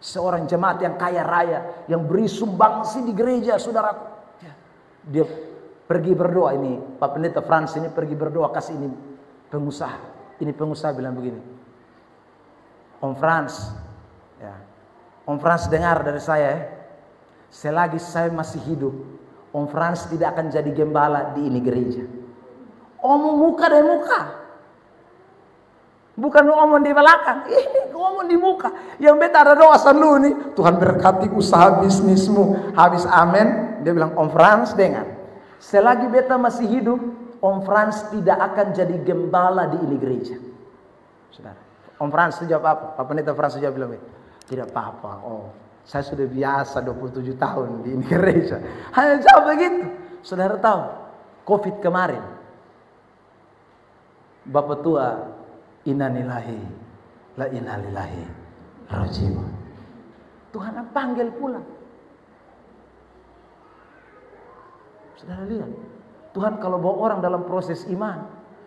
S1: Seorang jemaat yang kaya raya, yang beri sumbangsi di gereja, saudaraku. Dia pergi berdoa, ini Pak Pendeta Frans ini pergi berdoa kasih ini pengusaha. Ini pengusaha bilang begini, Om Frans, ya, Om Frans dengar dari saya ya, selagi saya masih hidup, Om Frans tidak akan jadi gembala di ini gereja. Omong muka dan muka. Bukan ngomong di belakang, ini ngomong di muka. Yang beta ada doa lu nih, Tuhan berkati usaha bisnismu. Habis amin, dia bilang, Om Frans dengar, selagi beta masih hidup, Om Frans tidak akan jadi gembala di ini gereja. Saudara, Om Frans jawab apa? Pak Pendeta Frans jawab bilang, tidak apa-apa. Oh, saya sudah biasa 27 tahun di ini gereja. Hanya jawab begitu. Saudara tahu, COVID kemarin, Bapak tua, innalillahi la inna ilaihi rajiun. Tuhan panggil pulang. Saudara lihat, Tuhan kalau bawa orang dalam proses iman,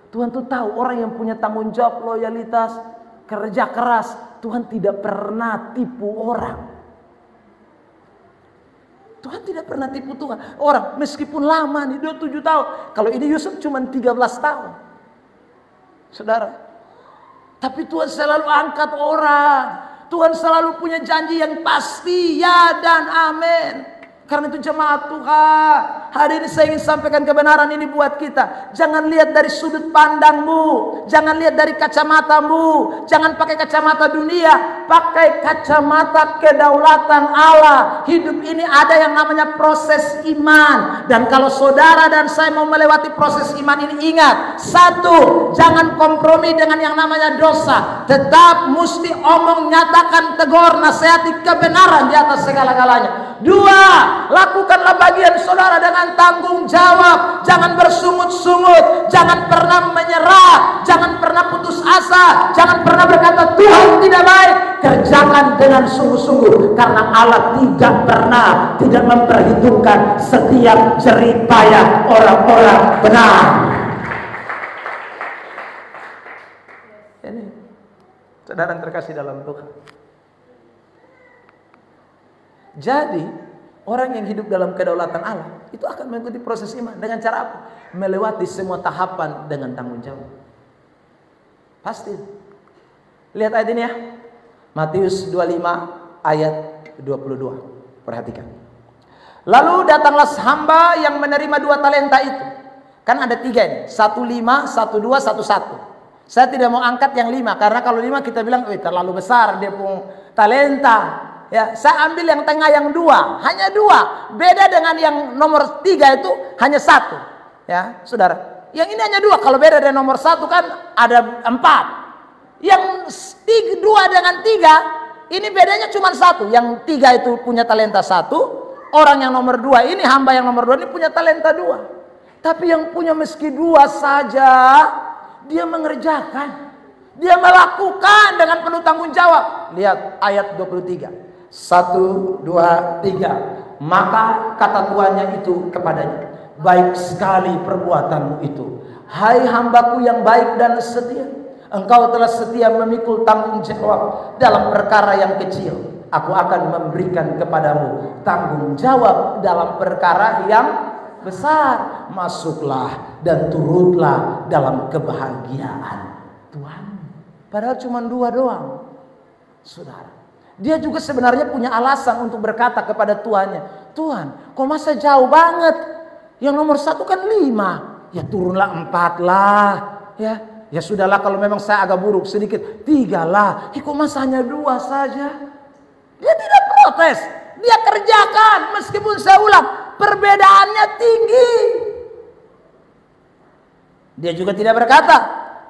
S1: Tuhan tuh tahu orang yang punya tanggung jawab, loyalitas, kerja keras. Tuhan tidak pernah tipu orang. Tuhan tidak pernah tipu Tuhan. Orang meskipun lama nih, 27 tahun. Kalau ini Yusuf cuma 13 tahun. Saudara, tapi Tuhan selalu angkat orang. Tuhan selalu punya janji yang pasti, ya dan amin. Karena itu jemaat Tuhan, hari ini saya ingin sampaikan kebenaran ini buat kita. Jangan lihat dari sudut pandangmu, jangan lihat dari kacamatamu, jangan pakai kacamata dunia, pakai kacamata kedaulatan Allah. Hidup ini ada yang namanya proses iman. Dan kalau saudara dan saya mau melewati proses iman ini, ingat, satu, jangan kompromi dengan yang namanya dosa. Tetap mesti omong, nyatakan, tegur, nasihati kebenaran di atas segala-galanya. Dua, lakukanlah bagian saudara dengan tanggung jawab. Jangan bersungut-sungut, jangan pernah menyerah, jangan pernah putus asa, jangan pernah berkata Tuhan tidak baik. Kerjakan dengan sungguh-sungguh, karena Allah tidak memperhitungkan setiap jerih payah orang-orang benar. Ini saudara yang terkasih dalam Tuhan. Jadi orang yang hidup dalam kedaulatan Allah itu akan mengikuti proses iman dengan cara apa? Melewati semua tahapan dengan tanggung jawab. Pasti. Lihat ayat ini ya. Matius 25 ayat 22. Perhatikan. Lalu datanglah hamba yang menerima 2 talenta itu. Kan ada 3 ini. 1 5, 1 2, 1 1. Saya tidak mau angkat yang 5 karena kalau 5 kita bilang terlalu besar dia punya talenta. Ya, saya ambil yang tengah yang 2, hanya 2. Beda dengan yang nomor 3 itu hanya 1. Ya, saudara. Yang ini hanya 2. Kalau beda dengan nomor 1 kan ada 4. Yang 2 dengan 3 ini bedanya cuma 1. Yang 3 itu punya talenta 1. Orang yang nomor 2 ini, hamba yang nomor 2 ini punya talenta 2. Tapi yang punya meski 2 saja, dia mengerjakan. Dia melakukan dengan penuh tanggung jawab. Lihat ayat 23. 1, 2, 3. Maka kata tuannya itu kepadanya, baik sekali perbuatanmu itu, hai hambaku yang baik dan setia. Engkau telah setia memikul tanggung jawab dalam perkara yang kecil. Aku akan memberikan kepadamu tanggung jawab dalam perkara yang besar. Masuklah dan turutlah dalam kebahagiaan Tuhan. Padahal cuma 2 doang, saudara. Dia juga sebenarnya punya alasan untuk berkata kepada tuannya, Tuhan, kok masa jauh banget? Yang nomor 1 kan 5. Ya turunlah 4 lah. Ya sudahlah kalau memang saya agak buruk sedikit, 3 lah. Kok masa hanya 2 saja? Dia tidak protes. Dia kerjakan meskipun saya ulang, perbedaannya tinggi. Dia juga tidak berkata,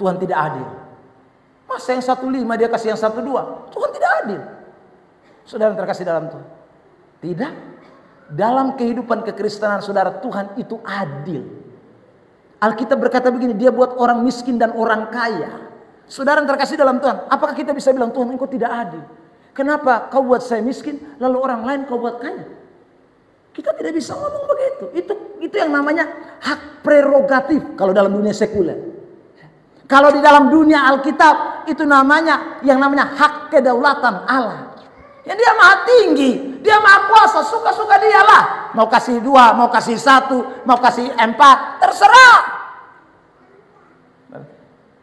S1: Tuhan tidak adil. Masa yang 1,5 dia kasih yang 1,2? Tuhan tidak adil. Saudara yang terkasih dalam Tuhan, tidak. Dalam kehidupan kekristenan saudara, Tuhan itu adil. Alkitab berkata begini, dia buat orang miskin dan orang kaya. Saudara yang terkasih dalam Tuhan, apakah kita bisa bilang Tuhan engkau tidak adil? Kenapa kau buat saya miskin, lalu orang lain kau buat kaya? Kita tidak bisa ngomong begitu. Itu yang namanya hak prerogatif kalau dalam dunia sekuler. Kalau di dalam dunia Alkitab
S2: itu namanya yang namanya hak kedaulatan Allah. Ya dia maha tinggi, dia maha kuasa, suka-suka dialah. Mau kasih 2, mau kasih 1, mau kasih 4, terserah.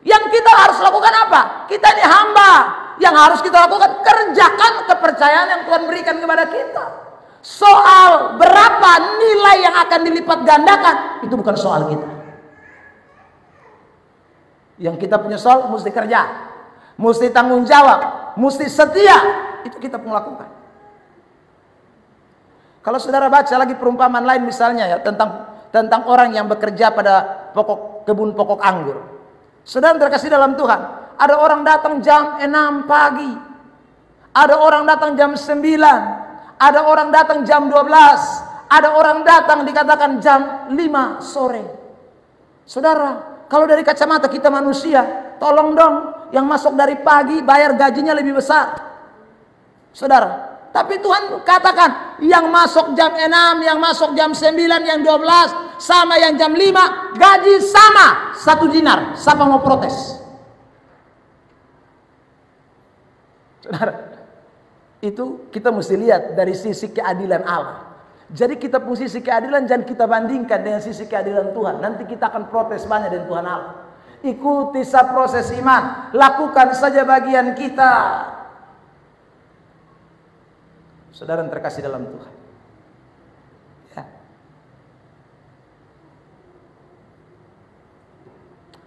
S2: Yang kita harus lakukan apa? Kita ini hamba. Yang harus kita lakukan, kerjakan kepercayaan yang Tuhan berikan kepada kita. Soal berapa nilai yang akan dilipat gandakan, itu bukan soal kita. Yang kita punya soal, mesti kerja, mesti tanggung jawab, mesti setia. Itu kita pun lakukan. Kalau saudara baca lagi perumpamaan lain misalnya ya tentang orang yang bekerja pada kebun pokok anggur. Saudara terkasih dalam Tuhan, ada orang datang jam 6 pagi, ada orang datang jam 9, ada orang datang jam 12, ada orang datang dikatakan jam 5 sore. Saudara, kalau dari kacamata kita manusia, tolong dong yang masuk dari pagi bayar gajinya lebih besar. Saudara, tapi Tuhan katakan yang masuk jam 6, yang masuk jam 9, yang 12 sama yang jam 5 gaji sama 1 dinar. Siapa mau protes? Saudara, itu kita mesti lihat dari sisi keadilan Allah. Jadi kita punya sisi keadilan, jangan kita bandingkan dengan sisi keadilan Tuhan. Nanti kita akan protes banyak dengan Tuhan Allah. Ikuti proses iman, lakukan saja bagian kita. Saudara yang terkasih dalam Tuhan. Ya.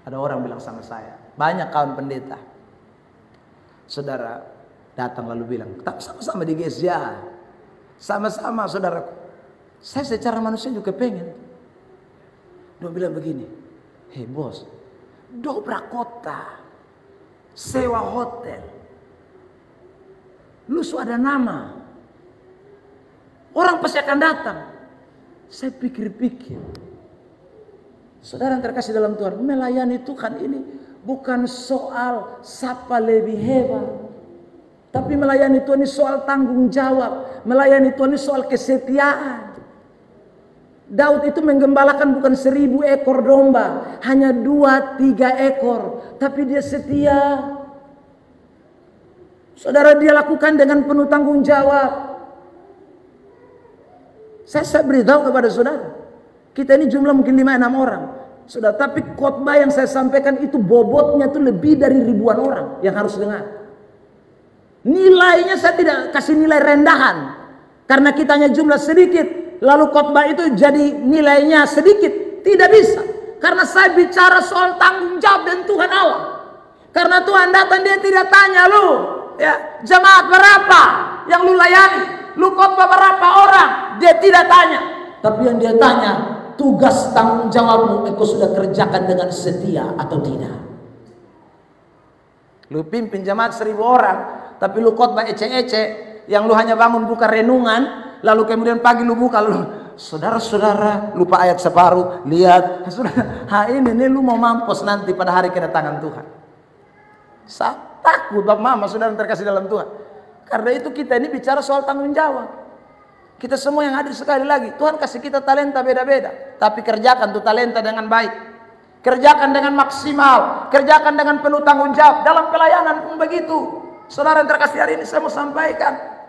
S2: Ada orang bilang sama saya, banyak kawan pendeta. Saudara datang lalu bilang, sama-sama di GSJ. Sama-sama saudara. Saya secara manusia juga pengen. Dia bilang begini, hei bos, dobrak kota, sewa hotel, lu sudah ada nama, orang pasti akan datang. Saya pikir-pikir, saudara yang terkasih dalam Tuhan, melayani Tuhan ini bukan soal siapa lebih hebat, tapi melayani Tuhan ini soal tanggung jawab. Melayani Tuhan ini soal kesetiaan. Daud itu menggembalakan bukan 1000 ekor domba, hanya 2-3 ekor, tapi dia setia. Saudara, dia lakukan dengan penuh tanggung jawab. Saya beritahu kepada saudara, kita ini jumlah mungkin 5-6 orang, saudara, tapi khotbah yang saya sampaikan itu bobotnya itu lebih dari ribuan orang yang harus dengar. Nilainya saya tidak kasih nilai rendahan, karena kita hanya jumlah sedikit. Lalu khotbah itu jadi nilainya sedikit. Tidak bisa. Karena saya bicara soal tanggung jawab dan Tuhan Allah. Karena Tuhan datang, dia tidak tanya lu, ya, jemaat berapa yang lu layani, lu khotbah berapa orang, dia tidak tanya. Tapi yang dia tanya, tugas tanggung jawabmu engkau sudah kerjakan dengan setia atau tidak. Lu pimpin jemaat 1000 orang, tapi lu khotbah ece-ece, yang lu hanya bangun buka renungan, lalu kemudian pagi lu buka, lu saudara-saudara lupa ayat separuh, lihat, saudara, ini lu mau mampus nanti pada hari kedatangan Tuhan. Saya takut Bapak Mama, saudara terkasih dalam Tuhan. Karena itu kita ini bicara soal tanggung jawab. Kita semua yang hadir sekali lagi, Tuhan kasih kita talenta beda-beda, tapi kerjakan tuh talenta dengan baik. Kerjakan dengan maksimal, kerjakan dengan penuh tanggung jawab. Dalam pelayanan pun begitu. Saudara yang terkasih, hari ini saya mau sampaikan,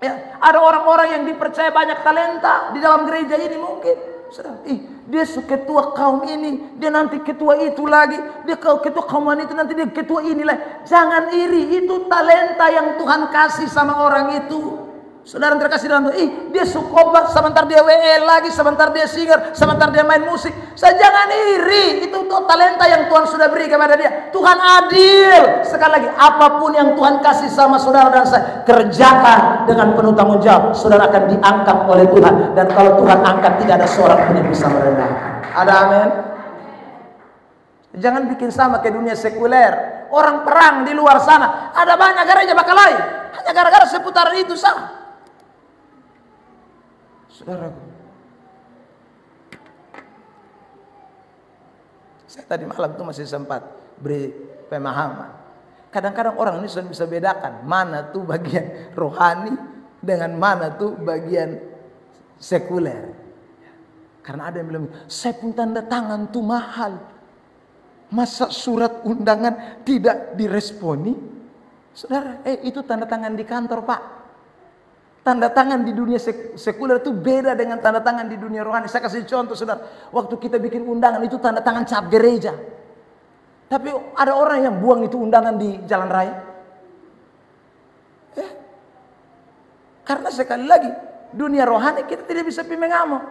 S2: ya, ada orang-orang yang dipercaya banyak talenta di dalam gereja ini mungkin. Saudara, dia ketua kaum ini, dia nanti ketua itu lagi, dia ketua kaum wanita, nanti dia ketua inilah. Jangan iri, itu talenta yang Tuhan kasih sama orang itu. Saudara yang terkasih dalam Tuhan, dia sukobat, sebentar dia WL lagi, sebentar dia singer, sebentar dia main musik. Saya jangan iri, itu talenta yang Tuhan sudah beri kepada dia. Tuhan adil. Sekali lagi, apapun yang Tuhan kasih sama saudara dan saya, kerjakan dengan penuh tanggung jawab. Saudara akan diangkat oleh Tuhan. Dan kalau Tuhan angkat, tidak ada seorang pun yang bisa merendahkan. Ada amin? Jangan bikin sama ke dunia sekuler. Orang perang di luar sana, ada banyak gereja bakal lain, hanya gara-gara seputaran itu sama. Saudaraku, saya tadi malam tuh masih sempat beri pemahaman. Kadang-kadang orang ini sudah bisa bedakan mana tuh bagian rohani dengan mana tuh bagian sekuler. Karena ada yang bilang, saya pun tanda tangan tuh mahal. Masa surat undangan tidak diresponi? Saudara, itu tanda tangan di kantor, Pak. Tanda tangan di dunia sekuler itu beda dengan tanda tangan di dunia rohani. Saya kasih contoh, saudara. Waktu kita bikin undangan itu tanda tangan cap gereja. Tapi ada orang yang buang itu undangan di jalan raya. Karena sekali lagi, dunia rohani kita tidak bisa mengamuk.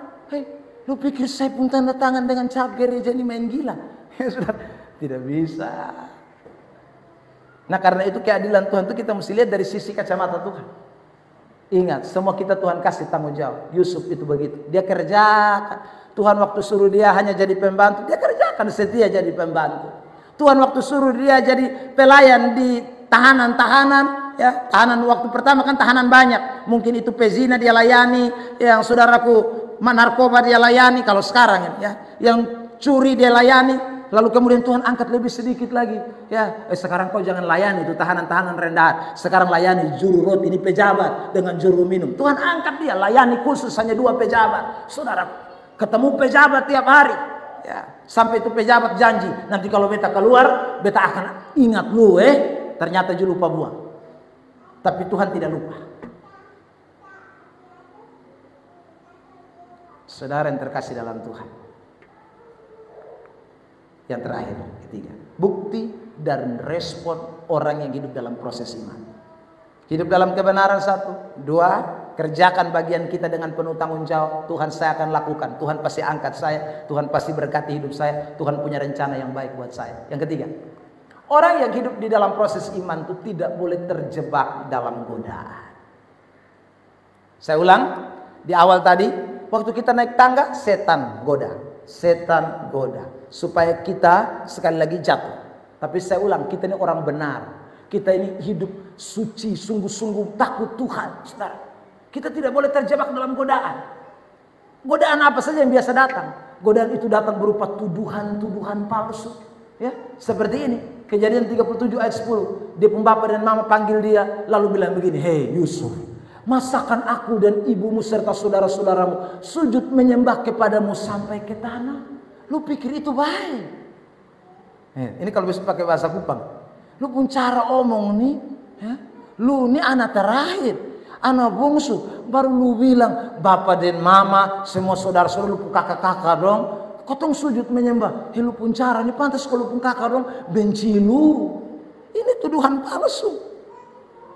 S2: Lu pikir saya pun tanda tangan dengan cap gereja ini main gila? Saudara, tidak bisa. Nah, karena itu keadilan Tuhan itu kita mesti lihat dari sisi kacamata Tuhan. Ingat, semua kita Tuhan kasih tanggung jawab. Yusuf itu begitu. Dia kerjakan. Tuhan waktu suruh dia hanya jadi pembantu, dia kerjakan, setia jadi pembantu. Tuhan waktu suruh dia jadi pelayan di tahanan-tahanan, ya, tahanan waktu pertama kan tahanan banyak. Mungkin itu pezina dia layani, yang saudaraku narkoba dia layani. Kalau sekarang ya, yang curi dia layani. Lalu kemudian Tuhan angkat lebih sedikit lagi. Ya, sekarang kau jangan layani itu tahanan-tahanan rendahan. Sekarang layani juru roti, ini pejabat dengan juru minum. Tuhan angkat dia layani khusus hanya 2 pejabat. Saudara, ketemu pejabat tiap hari. Ya, sampai itu pejabat janji, nanti kalau beta keluar, beta akan ingat lu, ternyata dia lupa buang. Tapi Tuhan tidak lupa. Saudara yang terkasih dalam Tuhan. Yang terakhir, ketiga, bukti dan respon orang yang hidup dalam proses iman. Hidup dalam kebenaran 1, 2, kerjakan bagian kita dengan penuh tanggung jawab. Tuhan, saya akan lakukan. Tuhan pasti angkat saya. Tuhan pasti berkati hidup saya. Tuhan punya rencana yang baik buat saya. Yang ketiga, orang yang hidup di dalam proses iman itu tidak boleh terjebak dalam godaan. Saya ulang, di awal tadi, waktu kita naik tangga, setan goda. Setan goda supaya kita sekali lagi jatuh. Tapi saya ulang, kita ini orang benar. Kita ini hidup suci, sungguh-sungguh takut Tuhan, saudara. Kita tidak boleh terjebak dalam godaan. Godaan apa saja yang biasa datang. Godaan itu datang berupa tuduhan-tuduhan palsu. Ya, seperti ini. Kejadian 37 ayat 10. Dia pembapa dan mama panggil dia, lalu bilang begini, "Hei Yusuf, masakan aku dan ibumu serta saudara-saudaramu sujud menyembah kepadamu sampai ke tanah? Lu pikir itu baik?" Ini kalau bisa pakai bahasa Kupang. Lu pun cara omong nih, ya? Lu ini anak terakhir, anak bungsu. Baru lu bilang, bapak dan mama, semua saudara-saudara, lu pun kakak-kakak dong. Kotong sujud menyembah. Lu pun cara, ini pantas kalau pun kakak dong, benci lu. Ini tuduhan palsu.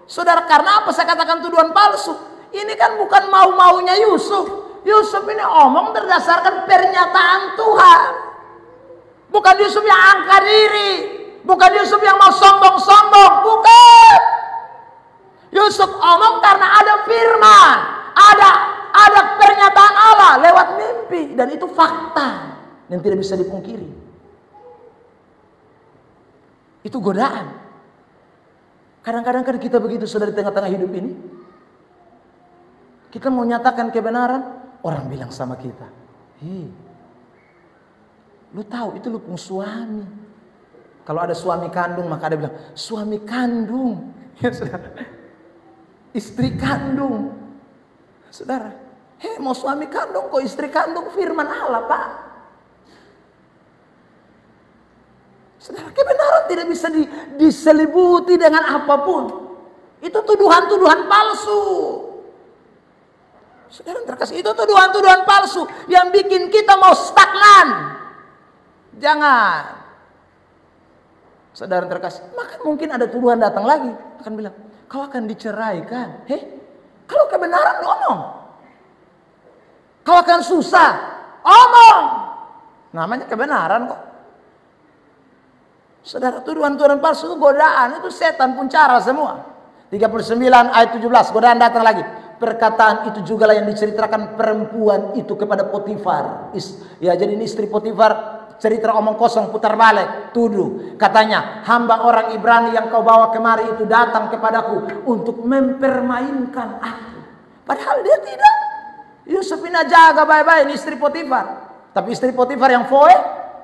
S2: Saudara, karena apa saya katakan tuduhan palsu? Ini kan bukan mau-maunya Yusuf. Yusuf ini omong berdasarkan pernyataan Tuhan. Bukan Yusuf yang angkat diri. Bukan Yusuf yang mau sombong-sombong. Bukan. Yusuf omong karena ada firman. Ada pernyataan Allah lewat mimpi. Dan itu fakta yang tidak bisa dipungkiri. Itu godaan. Kadang-kadang kan kita begitu, saudara, di tengah-tengah hidup ini. Kita mau nyatakan kebenaran, orang bilang sama kita, lu tahu itu lu pun suami. Kalau ada suami kandung, maka ada bilang, suami kandung. Ya, saudara. Istri kandung. Saudara, mau suami kandung kok istri kandung, firman Allah, Pak. Saudara, kebenaran tidak bisa diselibuti dengan apapun. Itu tuduhan-tuduhan palsu. Saudara terkasih, itu tuduhan-tuduhan palsu yang bikin kita mau stagnan. Jangan. Saudara terkasih, maka mungkin ada tuduhan datang lagi. Akan bilang, kau akan diceraikan. Kalau kebenaran ngomong. Kau akan susah. Omong. Namanya kebenaran kok. Saudara, tuduhan-tuduhan palsu itu godaan, itu setan pun cara semua. 39 ayat 17, godaan datang lagi. Perkataan itu juga lah yang diceritakan perempuan itu kepada Potifar. Ya, jadi ini istri Potifar, cerita omong kosong, putar balik, tuduh. Katanya, hamba orang Ibrani yang kau bawa kemari itu datang kepadaku untuk mempermainkan aku. Padahal dia tidak. Yusuf ini jaga baik-baik, ini istri Potifar. Tapi istri Potifar yang foe,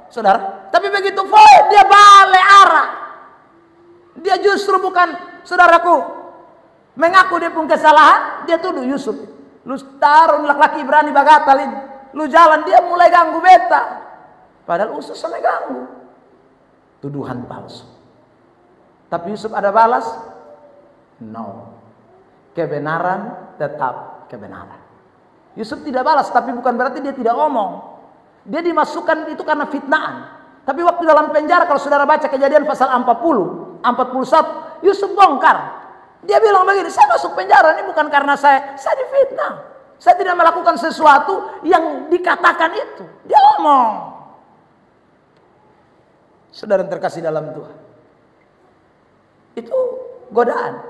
S2: saudara. Tapi begitu foe, dia balik arah. Dia justru bukan, saudaraku, mengaku dia pun kesalahan, dia tuduh Yusuf. Lu taruh laki-laki Ibrani bagatalin. Lu jalan, dia mulai ganggu beta. Padahal usus sampai ganggu. tuduhan palsu. Tapi Yusuf ada balas? No. Kebenaran tetap kebenaran. Yusuf tidak balas, tapi bukan berarti dia tidak ngomong. Dia dimasukkan itu karena fitnaan. Tapi waktu dalam penjara, kalau saudara baca Kejadian pasal 40, 41, Yusuf bongkar. Dia bilang begini, saya masuk penjara ini bukan karena saya difitnah. Saya tidak melakukan sesuatu yang dikatakan itu. Dia ngomong. Saudara yang terkasih dalam Tuhan, itu godaan.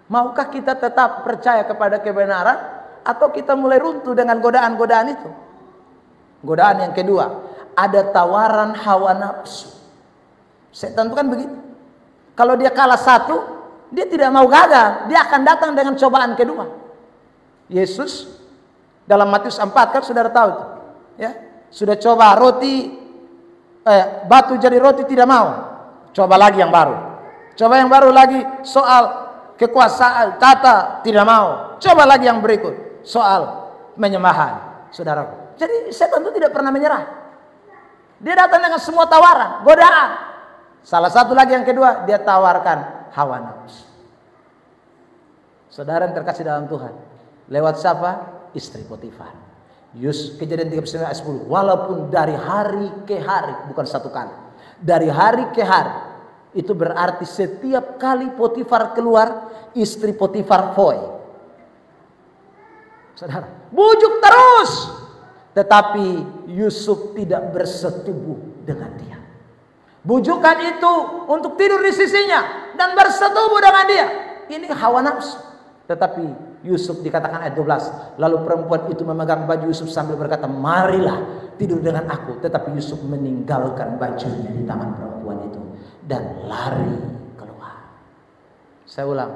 S2: Maukah kita tetap percaya kepada kebenaran, atau kita mulai runtuh dengan godaan-godaan itu? Godaan yang kedua, ada tawaran hawa nafsu. Setan itu kan begitu. Kalau dia kalah satu, dia tidak mau gagal, dia akan datang dengan cobaan kedua. Yesus dalam Matius 4 kan saudara tahu itu, ya, sudah coba batu jadi roti tidak mau, coba lagi yang baru, coba yang baru lagi soal kekuasaan tata tidak mau, coba lagi yang berikut soal penyembahan, saudara. Jadi setan itu tidak pernah menyerah. Dia datang dengan semua tawaran, godaan. Salah satu lagi yang kedua, dia tawarkan hawa nafsu. Saudara yang terkasih dalam Tuhan, lewat siapa? Istri Potifar. Kejadian 39 ayat 10. Walaupun dari hari ke hari, bukan satu kali, dari hari ke hari, itu berarti setiap kali Potifar keluar, istri Potifar foy. Saudara, bujuk terus. Tetapi Yusuf tidak bersetubuh dengan dia. Bujukan itu untuk tidur di sisinya dan bersetubuh dengan dia. Ini hawa nafsu. Tetapi Yusuf dikatakan ayat 12. Lalu perempuan itu memegang baju Yusuf sambil berkata, marilah tidur dengan aku. Tetapi Yusuf meninggalkan bajunya di tangan perempuan itu dan lari keluar. Saya ulang,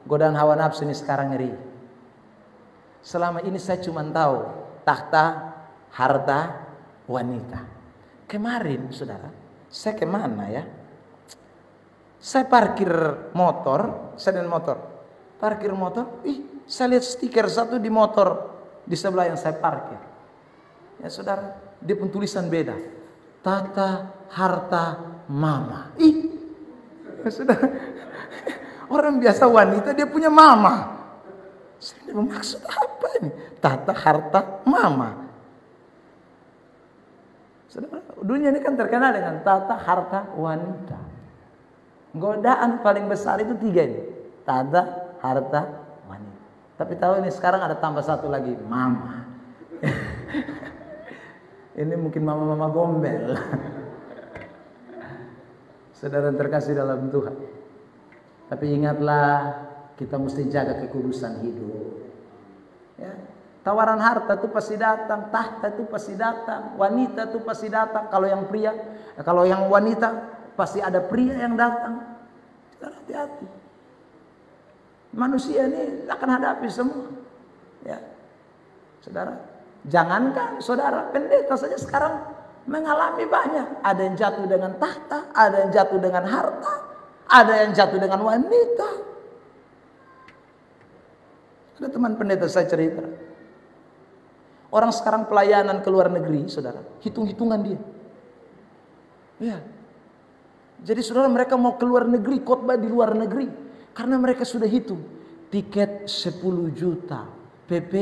S2: godaan hawa nafsu ini sekarang ngeri. Selama ini saya cuma tahu tahta, harta, wanita. Kemarin saudara, saya kemana ya? Saya parkir motor, parkir motor. Saya lihat stiker satu di motor di sebelah yang saya parkir. Ya saudara, dia pun tulisan beda. Tata, harta, mama. Ya, saudara, orang biasa wanita dia punya mama. Saya maksud apa ini? Tata, harta, mama. Saudara, dunia ini kan terkenal dengan tata, harta, wanita. Godaan paling besar itu 3 ini. Tata, harta, wanita. Tapi tahu ini sekarang ada tambah satu lagi, mama. Ini mungkin mama-mama gombel. Saudara terkasih dalam Tuhan. Tapi ingatlah, kita mesti jaga kekudusan hidup. Ya. Tawaran harta itu pasti datang, tahta itu pasti datang, wanita itu pasti datang. Kalau yang pria, kalau yang wanita pasti ada pria yang datang. Kita hati-hati. Manusia ini akan hadapi semua. Ya, saudara. Jangankan saudara, pendeta saja sekarang mengalami banyak. Ada yang jatuh dengan tahta, ada yang jatuh dengan harta, ada yang jatuh dengan wanita. Ada teman pendeta saya cerita. Orang sekarang pelayanan ke luar negeri, saudara, hitung-hitungan dia. Ya. Jadi saudara, mereka mau ke luar negeri, khotbah di luar negeri, karena mereka sudah hitung. Tiket 10 juta, PP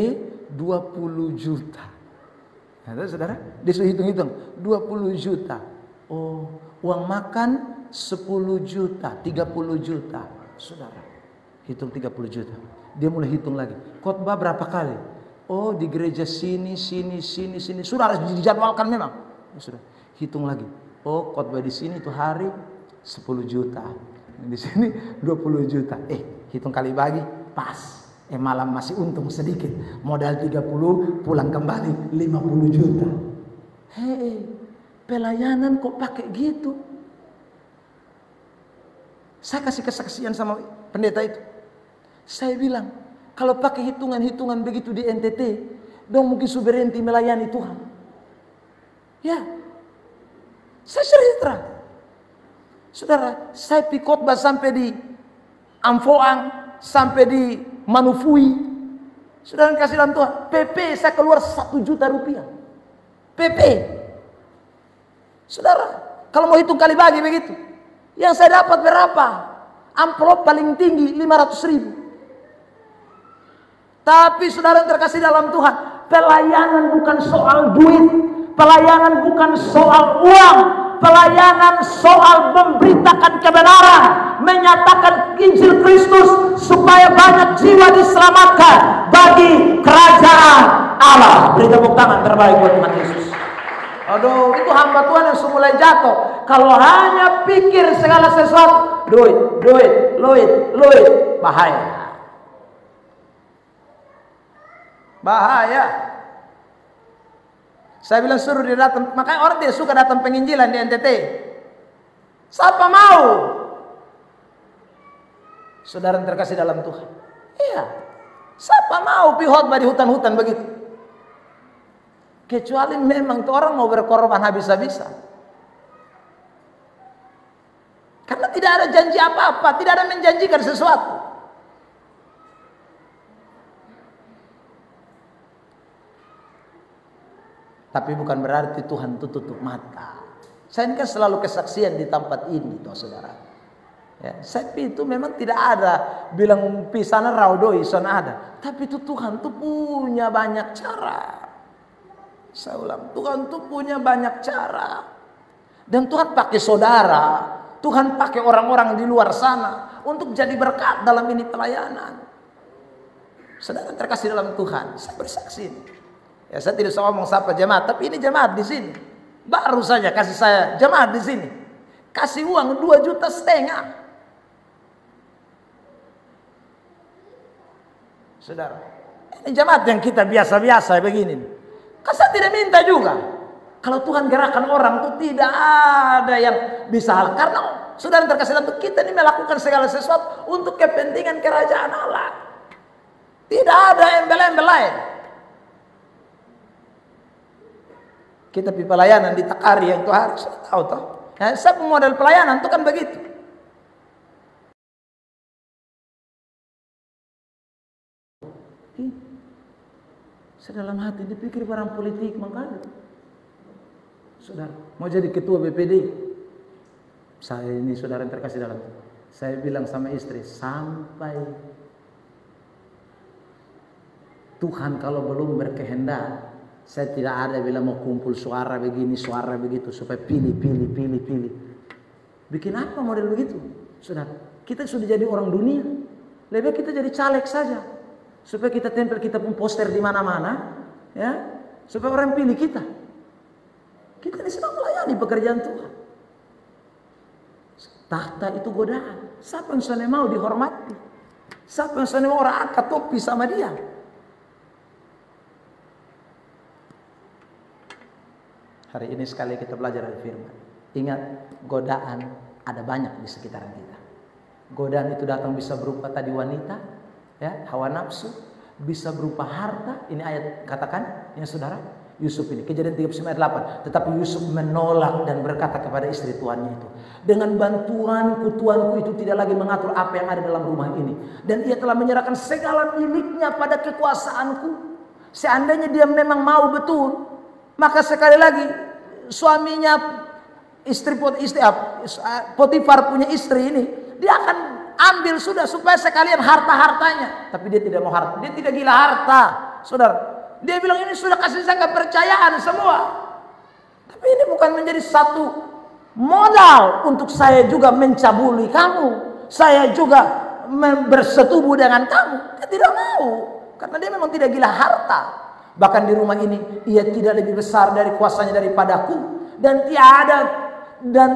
S2: 20 juta. Nah, saudara, dia sudah hitung-hitung, 20 juta. Oh, uang makan 10 juta, 30 juta. Saudara, hitung 30 juta. Dia mulai hitung lagi. Khotbah berapa kali? Oh, di gereja sini. Sudah harus dijadwalkan memang. Sudah. Hitung lagi. Oh, khotbah di sini itu hari 10 juta. Di sini 20 juta. Hitung kali bagi, pas. Malam masih untung sedikit. Modal 30, pulang kembali 50 juta. Hei, pelayanan kok pakai gitu? Saya kasih kesaksian sama pendeta itu. Saya bilang, kalau pakai hitungan-hitungan begitu di NTT, dong mungkin sudah berhenti melayani Tuhan. Ya, saya cerita. Saudara, saya khotbah sampai di Amfoang, sampai di Manufui. Saudara kasih dalam Tuhan, PP saya keluar 1 juta rupiah. PP. Saudara, Kalau mau hitung kali bagi begitu. Yang saya dapat berapa? Amplop paling tinggi 500.000. Tapi saudara yang terkasih dalam Tuhan, pelayanan bukan soal duit, pelayanan bukan soal uang, pelayanan soal memberitakan kebenaran, menyatakan Injil Kristus supaya banyak jiwa diselamatkan bagi kerajaan Allah. Beri tepuk tangan terbaik buat Tuhan Yesus. Aduh, itu hamba Tuhan yang mulai jatuh. Kalau hanya pikir segala sesuatu, duit, bahaya. Bahaya. Saya bilang suruh dia datang. Makanya orang tidak suka datang penginjilan di NTT. Siapa mau? Saudara yang terkasih dalam Tuhan. Iya. Siapa mau pi khotbah di hutan-hutan begitu? Kecuali memang tuh orang mau berkorban habis-habisan. Karena tidak ada janji apa-apa, tidak ada menjanjikan sesuatu. Tapi bukan berarti Tuhan itu tutup mata. Saya ini kan selalu kesaksian di tempat ini, toh saudara. Ya, saya itu memang tidak ada bilang pisana raudoi son ada. Tapi itu Tuhan tuh punya banyak cara. Saya ulang, Tuhan tuh punya banyak cara. Dan Tuhan pakai saudara, Tuhan pakai orang-orang di luar sana untuk jadi berkat dalam ini pelayanan. Saudara terkasih dalam Tuhan, saya bersaksi. Ya, saya tidak usah ngomong siapa jemaat, tapi ini jemaat di sini. Baru saja kasih saya jemaat di sini. Kasih uang 2,5 juta. Saudara, ini jemaat yang kita biasa-biasa begini. Saya tidak minta juga. Kalau Tuhan gerakan orang itu tidak ada yang bisa hal. Karena saudara terkasih dalam kita ini melakukan segala sesuatu untuk kepentingan kerajaan Allah. Tidak ada embel-embel lain. Kita pi pelayanan di Takari yang itu hari saya tahu toh. Ya, saya model pelayanan itu kan begitu. Saya dalam hati dipikir barang politik makanya. Saudara, mau jadi ketua BPD. Saya ini saudara yang terkasih dalam. Saya bilang sama istri, sampai Tuhan kalau belum berkehendak, saya tidak ada bilang mau kumpul suara begini, suara begitu, supaya pilih. Bikin apa model begitu? Saudara, kita sudah jadi orang dunia. Lebih baik kita jadi caleg saja. Supaya kita tempel, kita pun poster di mana-mana, ya, supaya orang pilih kita. Kita ini sedang melayani pekerjaan Tuhan. Tahta itu godaan. Siapa yang sana mau dihormati? Siapa yang sana mau orang angkat topi sama dia? Hari ini sekali kita belajar dari firman. Ingat, godaan ada banyak di sekitaran kita. Godaan itu datang bisa berupa tadi wanita, ya, hawa nafsu, bisa berupa harta. Ini ayat katakan, ya saudara, Yusuf ini, Kejadian 39 ayat 8. Tetapi Yusuf menolak dan berkata kepada istri tuannya itu, dengan bantuanku tuanku itu tidak lagi mengatur apa yang ada dalam rumah ini, dan ia telah menyerahkan segala miliknya pada kekuasaanku. Seandainya dia memang mau betul, maka sekali lagi suaminya Potifar punya istri ini, dia akan ambil sudah supaya sekalian harta-hartanya. Tapi dia tidak mau harta, dia tidak gila harta, saudara. Dia bilang ini sudah kasih saya kepercayaan semua. Tapi ini bukan menjadi satu modal untuk saya juga mencabuli kamu, saya juga bersetubuh dengan kamu. Dia tidak mau, karena dia memang tidak gila harta. Bahkan di rumah ini ia tidak lebih besar dari kuasanya daripadaku, dan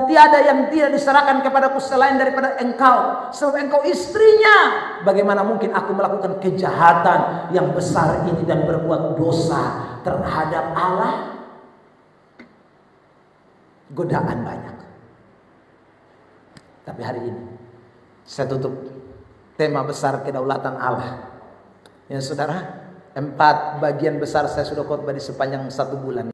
S2: tiada yang tidak diserahkan kepadaku selain daripada engkau, sebab engkau istrinya. Bagaimana mungkin aku melakukan kejahatan yang besar ini dan berbuat dosa terhadap Allah? Godaan banyak. Tapi hari ini saya tutup tema besar kedaulatan Allah. Ya saudara, 4 bagian besar saya sudah khotbah di sepanjang 1 bulan.